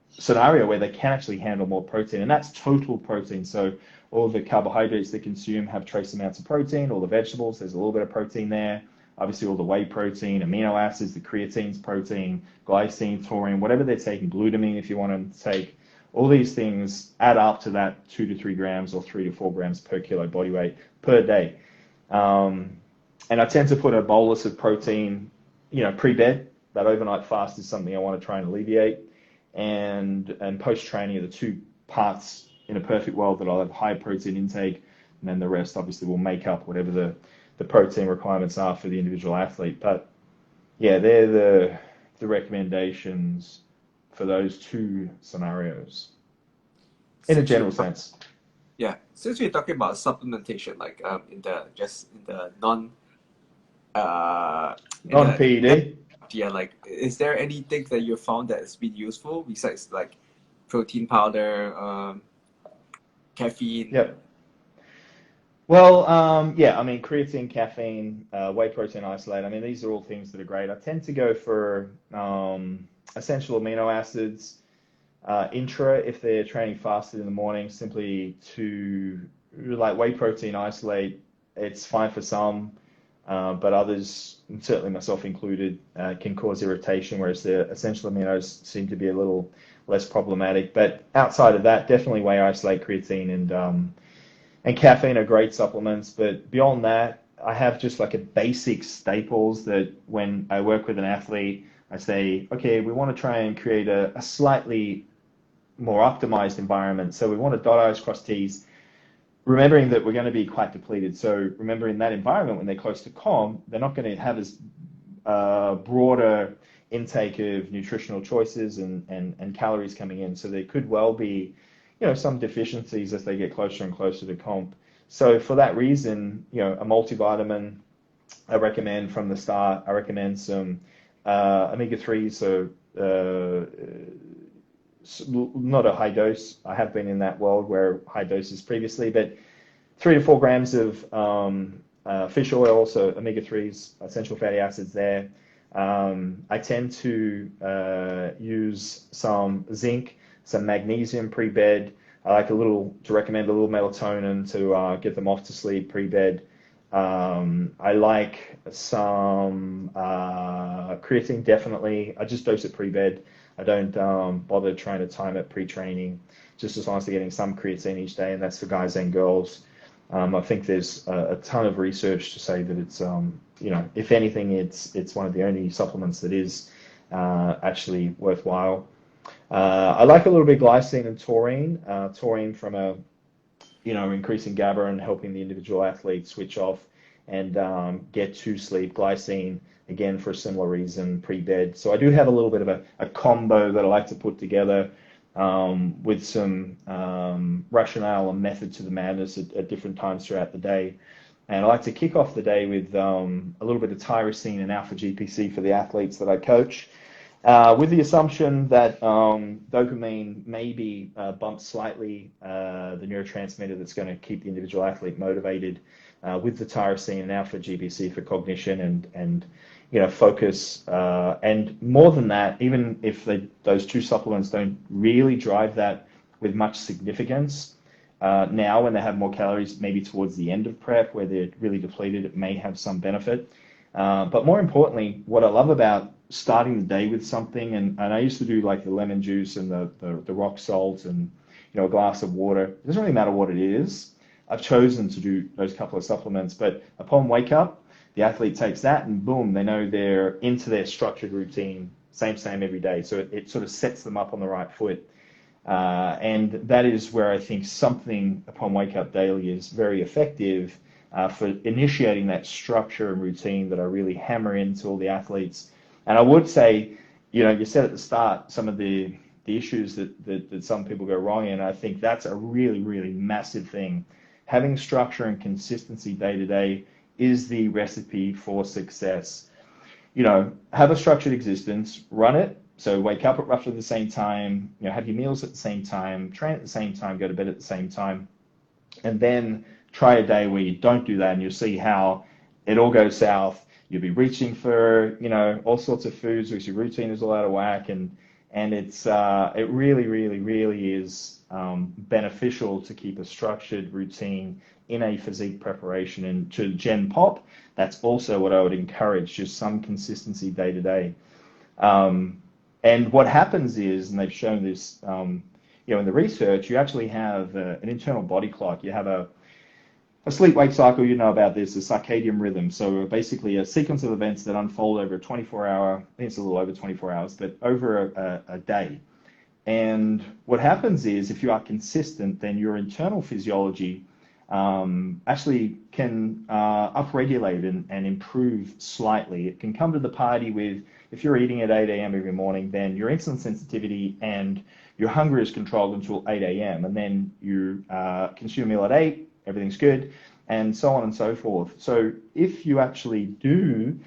scenario where they can actually handle more protein, and that's total protein. So all the carbohydrates they consume have trace amounts of protein. All the vegetables, there's a little bit of protein there. Obviously, all the whey protein, amino acids, the creatine's protein, glycine, taurine, whatever they're taking, glutamine if you want them to take, all these things add up to that 2 to 3 grams or 3 to 4 grams per kilo body weight per day. And I tend to put a bolus of protein, pre-bed. That overnight fast is something I want to try and alleviate. And post-training are the two parts in a perfect world that I'll have high protein intake, and then the rest obviously will make up whatever the protein requirements are for the individual athlete. But yeah, they're the recommendations for those two scenarios in a general sense. Yeah, since we're talking about supplementation, like in the non-PED. Yeah, like is there anything that you found that has been useful besides like protein powder, caffeine? Yep. Well, yeah, I mean, creatine, caffeine, whey protein isolate, I mean, these are all things that are great. I tend to go for essential amino acids, intra, if they're training fasted in the morning, simply to like whey protein isolate, it's fine for some, but others, and certainly myself included, can cause irritation, whereas the essential aminos seem to be a little less problematic. But outside of that, definitely whey isolate, creatine, and caffeine are great supplements. But beyond that, I have just like a basic staples that when I work with an athlete, I say, okay, we want to try and create a slightly more optimized environment. So we want to dot I's, cross T's, remembering that we're going to be quite depleted. So remember in that environment, when they're close to calm, they're not going to have as broader intake of nutritional choices and calories coming in. So there could well be, some deficiencies as they get closer and closer to comp. So for that reason, a multivitamin I recommend from the start. I recommend some omega-3s, so not a high dose. I have been in that world where high doses previously, but 3 to 4 grams of fish oil, so omega-3s, essential fatty acids there. I tend to use some zinc, some magnesium pre-bed. I like to recommend a little melatonin to get them off to sleep pre-bed. I like some creatine, definitely. I just dose it pre-bed. I don't bother trying to time it pre-training, just as long as they're getting some creatine each day, and that's for guys and girls. I think there's a ton of research to say that it's, if anything, it's one of the only supplements that is actually worthwhile. I like a little bit of glycine and taurine. Taurine from increasing GABA and helping the individual athlete switch off and get to sleep. Glycine, again, for a similar reason, pre-bed. So I do have a little bit of a combo that I like to put together with some rationale and method to the madness at different times throughout the day. And I like to kick off the day with a little bit of tyrosine and alpha GPC for the athletes that I coach, with the assumption that dopamine may be bumped slightly, the neurotransmitter that's going to keep the individual athlete motivated, with the tyrosine and alpha GPC for cognition and focus. And more than that, even if those two supplements don't really drive that with much significance, now when they have more calories, maybe towards the end of prep where they're really depleted, it may have some benefit. But more importantly, what I love about starting the day with something, and I used to do like the lemon juice and the rock salt and a glass of water. It doesn't really matter what it is. I've chosen to do those couple of supplements, but upon wake up, the athlete takes that and boom, they know they're into their structured routine, same every day. So it sort of sets them up on the right foot. And that is where I think something upon wake up daily is very effective for initiating that structure and routine that I really hammer into all the athletes. And I would say, you said at the start some of the issues that some people go wrong in. I think that's a really, really massive thing. Having structure and consistency day to day is the recipe for success. Have a structured existence, run it. So wake up at roughly the same time, have your meals at the same time, train at the same time, go to bed at the same time, and then try a day where you don't do that, and you'll see how it all goes south. You'll be reaching for, all sorts of foods because your routine is all out of whack, and it really, really, really is beneficial to keep a structured routine in a physique preparation. And to Gen Pop, that's also what I would encourage, just some consistency day to day. And what happens is, and they've shown this, in the research, you actually have an internal body clock. You have a sleep-wake cycle, about this, a circadian rhythm. So basically a sequence of events that unfold over a 24-hour, I think it's a little over 24 hours, but over a day. And what happens is, if you are consistent, then your internal physiology actually can upregulate and improve slightly. It can come to the party with, if you're eating at 8 a.m. every morning, then your insulin sensitivity and your hunger is controlled until 8 a.m. And then you consume a meal at 8, everything's good, and so on and so forth. So if you actually do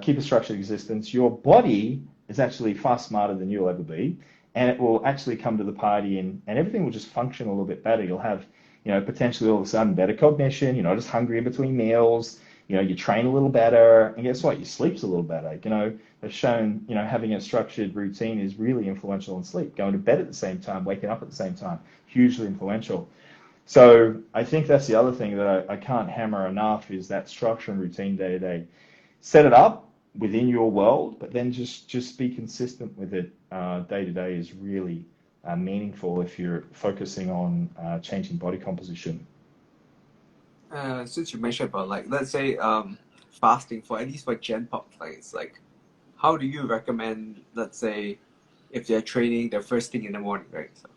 keep a structured existence, your body is actually far smarter than you'll ever be, and it will actually come to the party and everything will just function a little bit better. You'll have, potentially all of a sudden better cognition, you're not as hungry in between meals, you train a little better, and guess what? Your sleep's a little better. They've shown, having a structured routine is really influential in sleep. Going to bed at the same time, waking up at the same time, hugely influential. So I think that's the other thing that I can't hammer enough is that structure and routine day to day. Set it up within your world, but then just be consistent with it day to day is really meaningful if you're focusing on changing body composition. Since you mentioned about like let's say fasting for at least for Gen Pop clients, like how do you recommend, let's say, if they're training the first thing in the morning, right? So,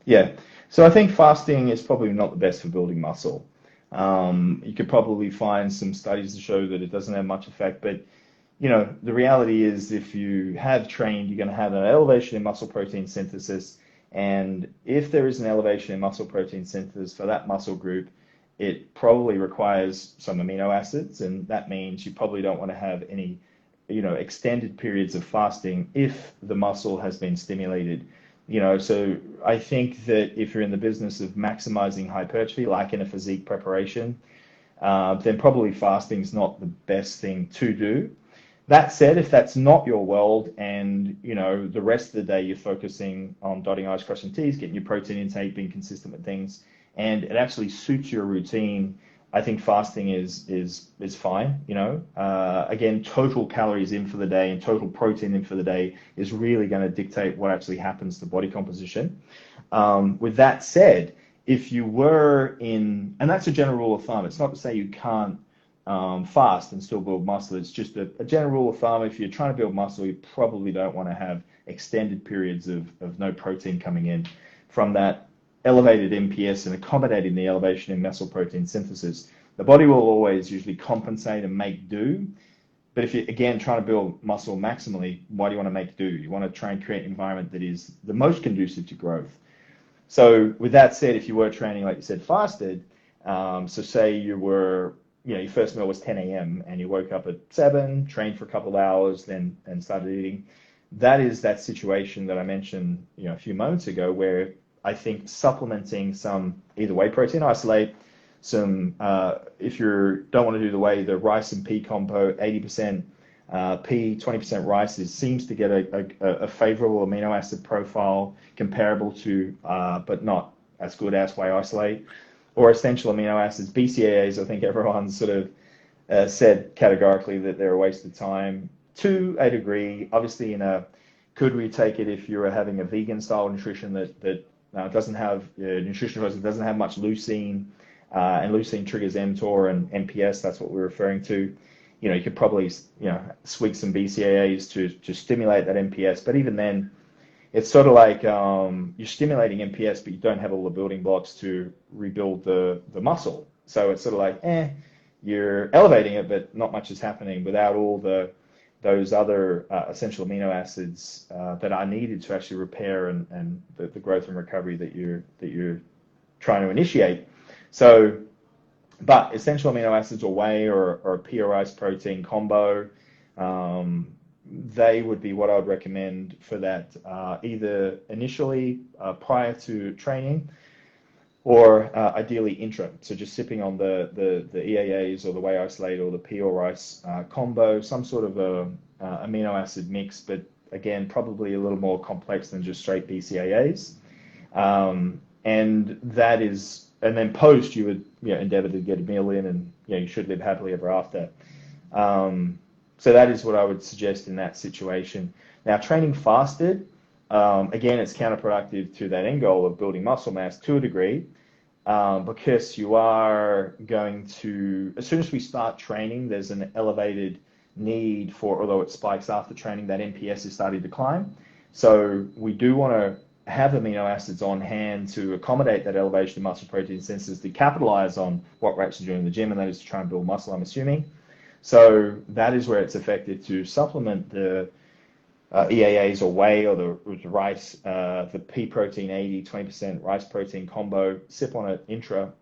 Yeah, so I think fasting is probably not the best for building muscle. You could probably find some studies to show that it doesn't have much effect, but the reality is if you have trained, you're going to have an elevation in muscle protein synthesis. And if there is an elevation in muscle protein synthesis for that muscle group, it probably requires some amino acids. And that means you probably don't want to have any, extended periods of fasting if the muscle has been stimulated. So I think that if you're in the business of maximizing hypertrophy, like in a physique preparation, then probably fasting is not the best thing to do. That said, if that's not your world and, the rest of the day you're focusing on dotting I's, crossing T's, getting your protein intake, being consistent with things, and it actually suits your routine, I think fasting is fine, Again, total calories in for the day and total protein in for the day is really going to dictate what actually happens to body composition. With that said, if you were in, and that's a general rule of thumb, it's not to say you can't fast and still build muscle. It's just a general rule of thumb. If you're trying to build muscle, you probably don't want to have extended periods of no protein coming in from that elevated MPS and accommodating the elevation in muscle protein synthesis. The body will always usually compensate and make do. But if you're, again, trying to build muscle maximally, why do you want to make do? You want to try and create an environment that is the most conducive to growth. So with that said, if you were training, like you said, fasted, so say you were, your first meal was 10 a.m. and you woke up at 7, trained for a couple of hours, then and started eating. That is that situation that I mentioned, a few moments ago, where I think supplementing some either whey protein isolate, some if you don't want to do the rice and pea combo, 80% pea, 20% rice seems to get a favorable amino acid profile comparable to, but not as good as whey isolate or essential amino acids. BCAAs, I think everyone's sort of said categorically that they're a waste of time to a degree. Obviously, could we take it if you're having a vegan style nutrition that doesn't have nutrition doesn't have much leucine, and leucine triggers mTOR and MPS. That's what we're referring to. You could probably tweak some BCAAs to stimulate that MPS, but even then, it's sort of like you're stimulating MPS, but you don't have all the building blocks to rebuild the muscle. So it's sort of like, you're elevating it, but not much is happening without all those other essential amino acids that are needed to actually repair and the growth and recovery that you're trying to initiate. So, but essential amino acids or whey or a pea or rice protein combo, they would be what I would recommend for that, either initially prior to training or ideally intra. So just sipping on the EAAs or the whey isolate or the pea or rice combo, some sort of a amino acid mix, but again, probably a little more complex than just straight BCAAs. And that is, and then post, you would endeavor to get a meal in, and you should live happily ever after. So that is what I would suggest in that situation. Now, training fasted, again, it's counterproductive to that end goal of building muscle mass to a degree, because you are going to, as soon as we start training, there's an elevated need for, although it spikes after training, that MPS is starting to climb. So we do want to have amino acids on hand to accommodate that elevation in muscle protein synthesis to capitalize on what we're actually doing in the gym, and that is to try and build muscle, I'm assuming. So that is where it's effective to supplement the EAAs or whey or the rice, the pea protein 80, 20% rice protein combo, sip on it intra,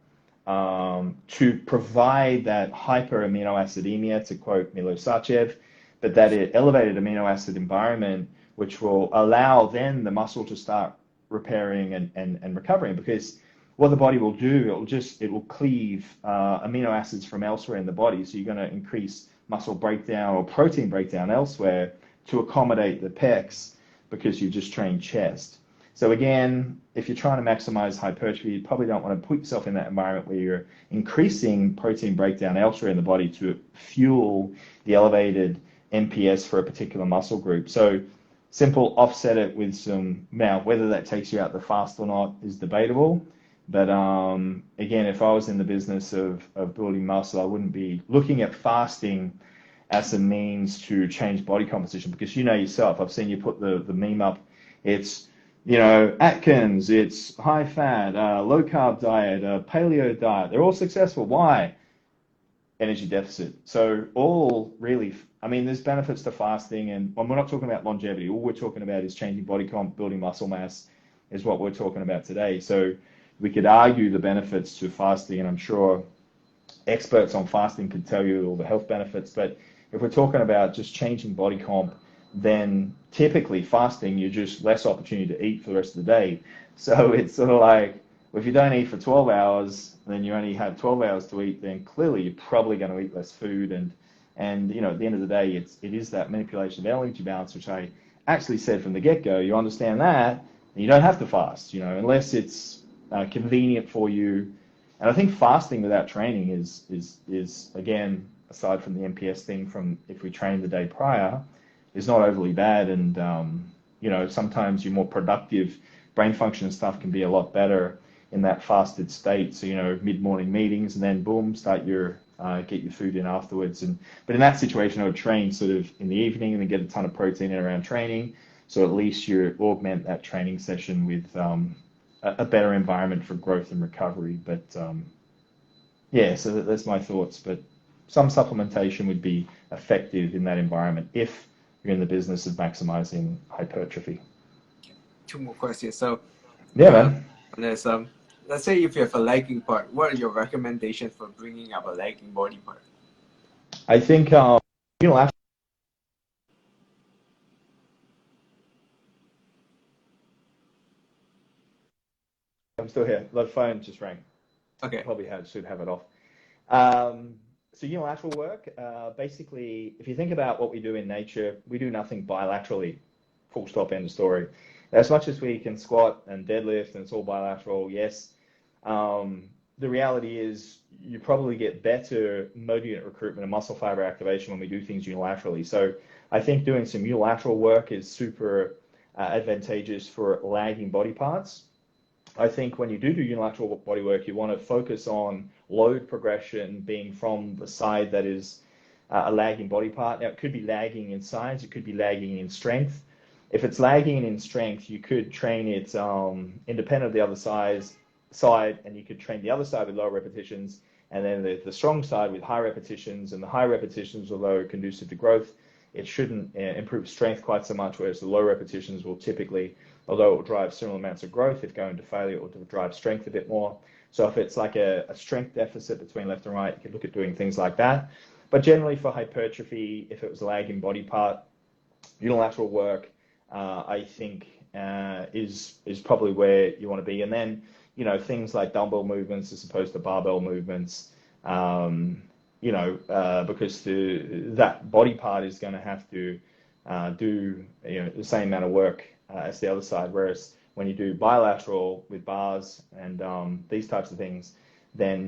to provide that hyper amino acidemia, to quote Milo Sachev, but that elevated amino acid environment, which will allow then the muscle to start repairing and recovering, because what the body will do, it will cleave amino acids from elsewhere in the body. So you're going to increase muscle breakdown or protein breakdown elsewhere to accommodate the pecs because you just trained chest. So again, if you're trying to maximize hypertrophy, you probably don't want to put yourself in that environment where you're increasing protein breakdown elsewhere in the body to fuel the elevated MPS for a particular muscle group. So simple, offset it with some, now whether that takes you out the fast or not is debatable. But again, if I was in the business of building muscle, I wouldn't be looking at fasting as a means to change body composition, because you know yourself, I've seen you put the meme up, it's, you know, Atkins, it's high fat, low carb diet, paleo diet, they're all successful. Why? Energy deficit. So all really, I mean, there's benefits to fasting, and when we're not talking about longevity, all we're talking about is changing body comp, building muscle mass is what we're talking about today. So we could argue the benefits to fasting, and I'm sure experts on fasting could tell you all the health benefits, but if we're talking about just changing body comp, then typically fasting, you're just less opportunity to eat for the rest of the day. So it's sort of like, well, if you don't eat for 12 hours, then you only have 12 hours to eat, then clearly you're probably going to eat less food. And you know, at the end of the day, it is that manipulation of energy balance, which I actually said from the get-go. You understand that, and you don't have to fast, you know, unless it's convenient for you. And I think fasting without training is again, aside from the MPS thing from if we train the day prior, is not overly bad. And you know, sometimes your more productive brain function and stuff can be a lot better in that fasted state. So, you know, mid-morning meetings, and then boom, start your get your food in afterwards. But in that situation, I would train sort of in the evening and then get a ton of protein in around training. So at least you augment that training session with a better environment for growth and recovery. But yeah, so that's my thoughts. But some supplementation would be effective in that environment if you're in the business of maximizing hypertrophy. Two more questions. So, Yeah, man. there's let's say if you have a lagging part, what are your recommendations for bringing up a lagging body part? I think unilateral. I'm still here. The phone just rang. Okay. Probably should have it off. Um, so unilateral work, basically, if you think about what we do in nature, we do nothing bilaterally. Full stop, end of story. As much as we can squat and deadlift, and it's all bilateral, yes. The reality is you probably get better motor unit recruitment and muscle fiber activation when we do things unilaterally. So I think doing some unilateral work is super advantageous for lagging body parts. I think when you do unilateral body work, you want to focus on load progression being from the side that is a lagging body part. Now, it could be lagging in size, it could be lagging in strength. If it's lagging in strength, you could train it independent of the other side, and you could train the other side with low repetitions, and then the strong side with high repetitions, and the high repetitions, although conducive to growth, it shouldn't improve strength quite so much, whereas the low repetitions will typically, although it will drive similar amounts of growth, if going to failure, it will drive strength a bit more. So if it's like a strength deficit between left and right, you could look at doing things like that. But generally for hypertrophy, if it was a lagging body part, unilateral work, I think is probably where you want to be. And then, you know, things like dumbbell movements as opposed to barbell movements, you know, because that body part is going to have to do, you know, the same amount of work as the other side. Whereas when you do bilateral with bars and these types of things, then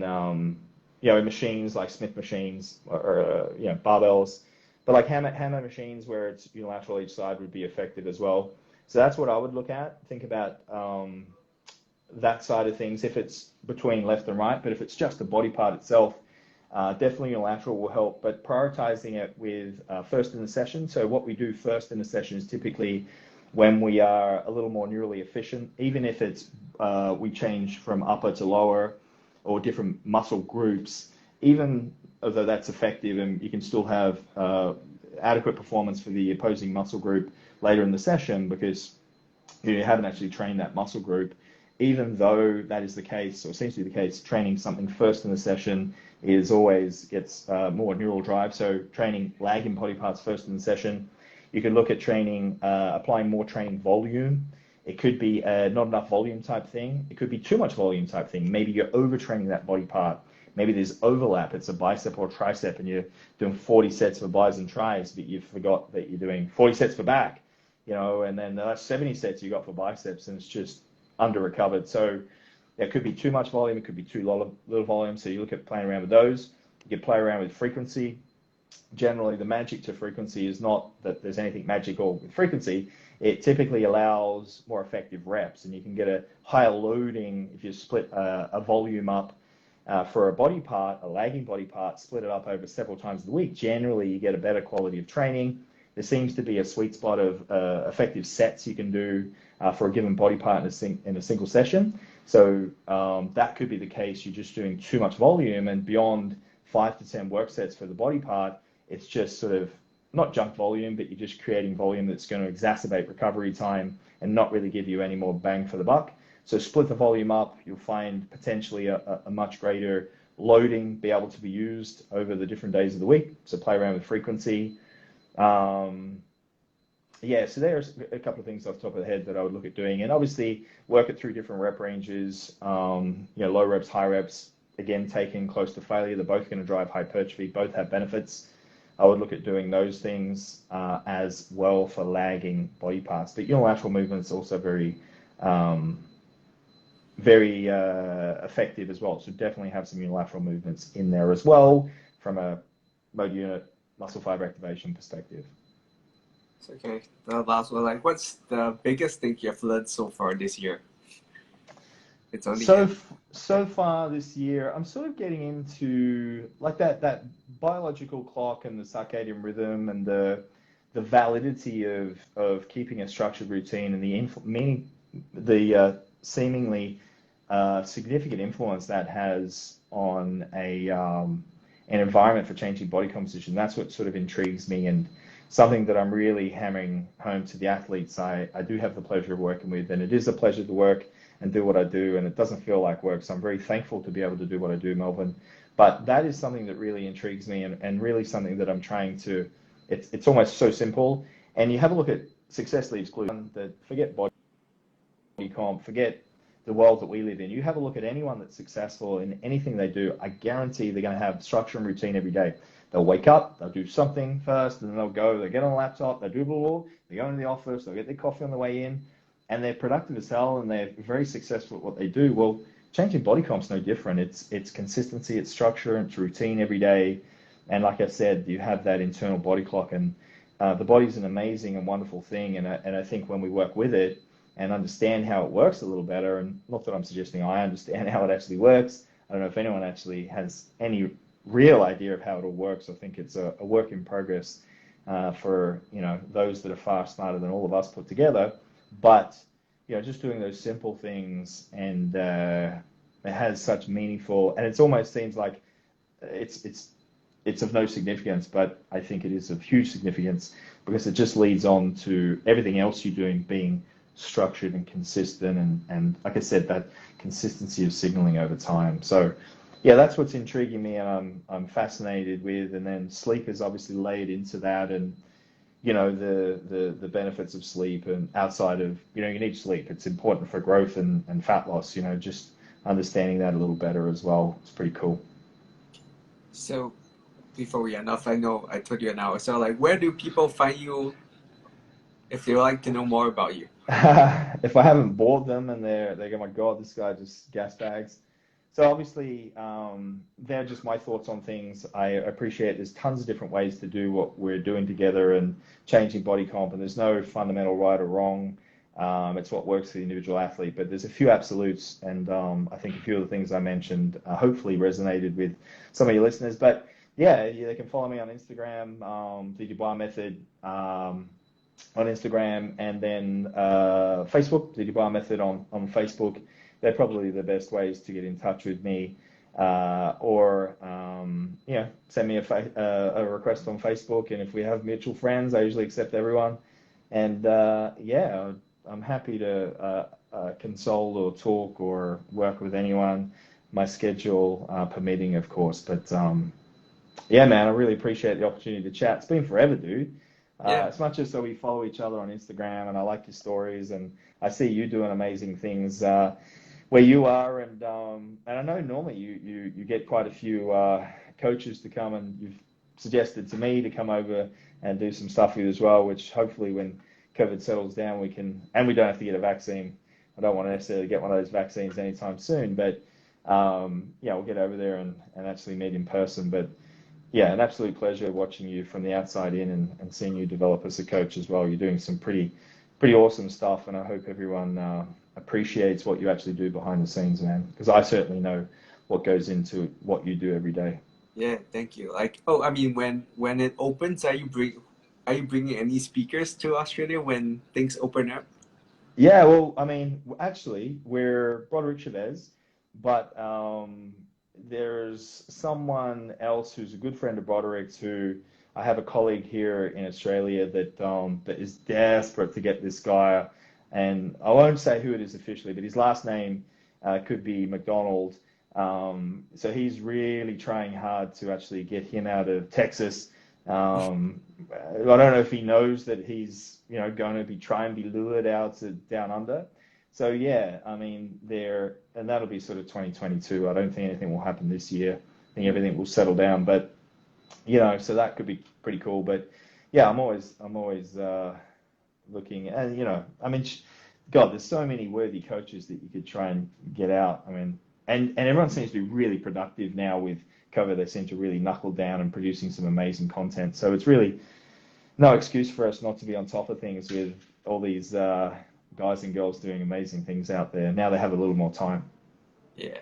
you know, machines like Smith machines or you know, barbells, but like hammer machines where it's unilateral each side would be effective as well. So that's what I would look at. Think about that side of things if it's between left and right. But if it's just the body part itself, definitely unilateral will help. But prioritizing it with first in the session. So what we do first in the session is typically when we are a little more neurally efficient, even if it's we change from upper to lower or different muscle groups, even although that's effective and you can still have adequate performance for the opposing muscle group later in the session because you haven't actually trained that muscle group. Even though that is the case, or seems to be the case, training something first in the session is always gets more neural drive. So training lagging body parts first in the session. You could look at training, applying more training volume. It could be not enough volume type thing. It could be too much volume type thing. Maybe you're overtraining that body part. Maybe there's overlap. It's a bicep or tricep and you're doing 40 sets for bis and tris, but you forgot that you're doing 40 sets for back. you know, and then the last 70 sets you got for biceps, and it's just under recovered. So it could be too much volume, it could be too little volume. So you look at playing around with those. You can play around with frequency. Generally, the magic to frequency is not that there's anything magical with frequency. It typically allows more effective reps, and you can get a higher loading if you split a volume up for a body part, a lagging body part, split it up over several times of the week. Generally, you get a better quality of training. There seems to be a sweet spot of effective sets you can do for a given body part in a single session. So that could be the case. You're just doing too much volume, and beyond 5 to 10 work sets for the body part, it's just sort of not junk volume, but you're just creating volume that's going to exacerbate recovery time and not really give you any more bang for the buck. So split the volume up, you'll find potentially a much greater loading be able to be used over the different days of the week. So play around with frequency. Yeah, so there's a couple of things off the top of the head that I would look at doing, and obviously work it through different rep ranges. Low reps, high reps, again, taking close to failure. They're both going to drive hypertrophy, both have benefits. I would look at doing those things as well for lagging body parts. But unilateral movements also very effective as well. So definitely have some unilateral movements in there as well from a mode unit muscle fiber activation perspective. Okay, the last one, like, what's the biggest thing you've learned so far this year? It's only so far this year, I'm sort of getting into like that biological clock and the circadian rhythm and the validity of keeping a structured routine and the seemingly significant influence that has on an environment for changing body composition. That's what sort of intrigues me, and something that I'm really hammering home to the athletes I do have the pleasure of working with, and it is a pleasure to work and do what I do, and it doesn't feel like work. So I'm very thankful to be able to do what I do, Melvin. But that is something that really intrigues me, and really something that I'm trying to, it's almost so simple. And you have a look at Success Leaves Glue, that forget body comp, forget the world that we live in. You have a look at anyone that's successful in anything they do, I guarantee they're going to have structure and routine every day. They'll wake up, they'll do something first, and then they'll get on a laptop, they'll do blah, blah, blah, they go into the office, they'll get their coffee on the way in, and they're productive as hell, and they're very successful at what they do. Well, changing body comp's no different. It's consistency, it's structure, it's routine every day. And like I said, you have that internal body clock, and the body's an amazing and wonderful thing. And I think when we work with it and understand how it works a little better, and not that I'm suggesting I understand how it actually works. I don't know if anyone actually has any real idea of how it all works. I think it's a work in progress for those that are far smarter than all of us put together. But just doing those simple things, and it has such meaningful, and it almost seems like it's of no significance, but I think it is of huge significance, because it just leads on to everything else you're doing being structured and consistent, and like I said, that consistency of signaling over time. So yeah, that's what's intriguing me, and I'm fascinated with. And then sleep is obviously laid into that, and the benefits of sleep, and outside of, you need sleep. It's important for growth and fat loss, just understanding that a little better as well. It's pretty cool. So before we end off, I know I told you an hour. So like, where do people find you if they like to know more about you? If I haven't bored them and they go, my God, this guy just gas bags. So obviously, they're just my thoughts on things. I appreciate there's tons of different ways to do what we're doing together and changing body comp, and there's no fundamental right or wrong. It's what works for the individual athlete, but there's a few absolutes, and I think a few of the things I mentioned hopefully resonated with some of your listeners. But yeah, they can follow me on Instagram, theDuboisMethod on Instagram, and then Facebook, theDuboisMethod on Facebook. They're probably the best ways to get in touch with me, or send me a request on Facebook. And if we have mutual friends, I usually accept everyone. And I'm happy to console or talk or work with anyone, my schedule permitting, of course. But yeah, man, I really appreciate the opportunity to chat. It's been forever, dude. As much as so we follow each other on Instagram, and I like your stories, and I see you doing amazing things where you are, and I know normally you get quite a few coaches to come, and you've suggested to me to come over and do some stuff with you as well, which hopefully when COVID settles down, we can, and we don't have to get a vaccine. I don't want to necessarily get one of those vaccines anytime soon, but yeah, we'll get over there and actually meet in person. But yeah, an absolute pleasure watching you from the outside in and seeing you develop as a coach as well. You're doing some pretty awesome stuff, and I hope everyone appreciates what you actually do behind the scenes, man. Because I certainly know what goes into what you do every day. Yeah, thank you. Like, oh, I mean, when it opens, are you bringing any speakers to Australia when things open up? Yeah, well, I mean, actually, we're Broderick Chavez, but there's someone else who's a good friend of Broderick's who I have a colleague here in Australia that is desperate to get this guy, and I won't say who it is officially, but his last name could be McDonald. So he's really trying hard to actually get him out of Texas. I don't know if he knows that he's, going to be trying to be lured out to down under. So yeah, I mean, and that'll be sort of 2022. I don't think anything will happen this year. I think everything will settle down, but so that could be pretty cool. But yeah, I'm always looking, and I mean, God, there's so many worthy coaches that you could try and get out. I mean, and everyone seems to be really productive now with COVID. They seem to really knuckle down and producing some amazing content. So it's really no excuse for us not to be on top of things with all these guys and girls doing amazing things out there. Now they have a little more time. Yeah,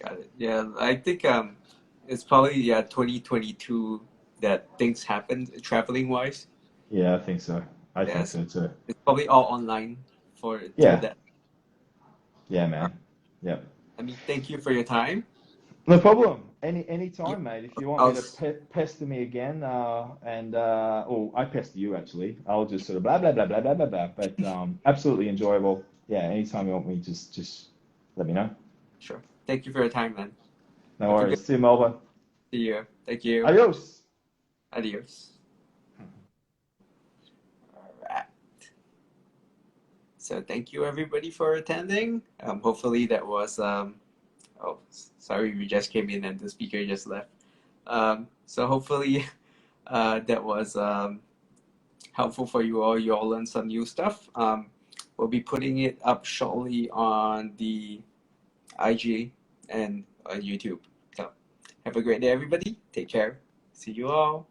got it. Yeah, I think it's probably 2022 that things happen traveling wise. Yeah, I think so. I think Yes, so too. it's probably all online for till Yeah, that. yeah, Uh, man. Yeah. I mean, thank you for your time. No problem. Any Yeah, time, mate. If you want I'll me to pester me again, or I pester you actually, I'll just sort of blah blah blah blah blah blah blah. But absolutely enjoyable. Yeah, anytime you want me, just let me know. sure. Thank you for your time, man. No Have a good worries. See you, Melbourne. see you. Thank you. Adios. Adios. All right. So thank you everybody for attending. Hopefully that was oh, sorry, we just came in and the speaker just left. So hopefully that was helpful for you all. You all learned some new stuff. We'll be putting it up shortly on the IG and on YouTube. So have a great day, everybody. Take care. See you all.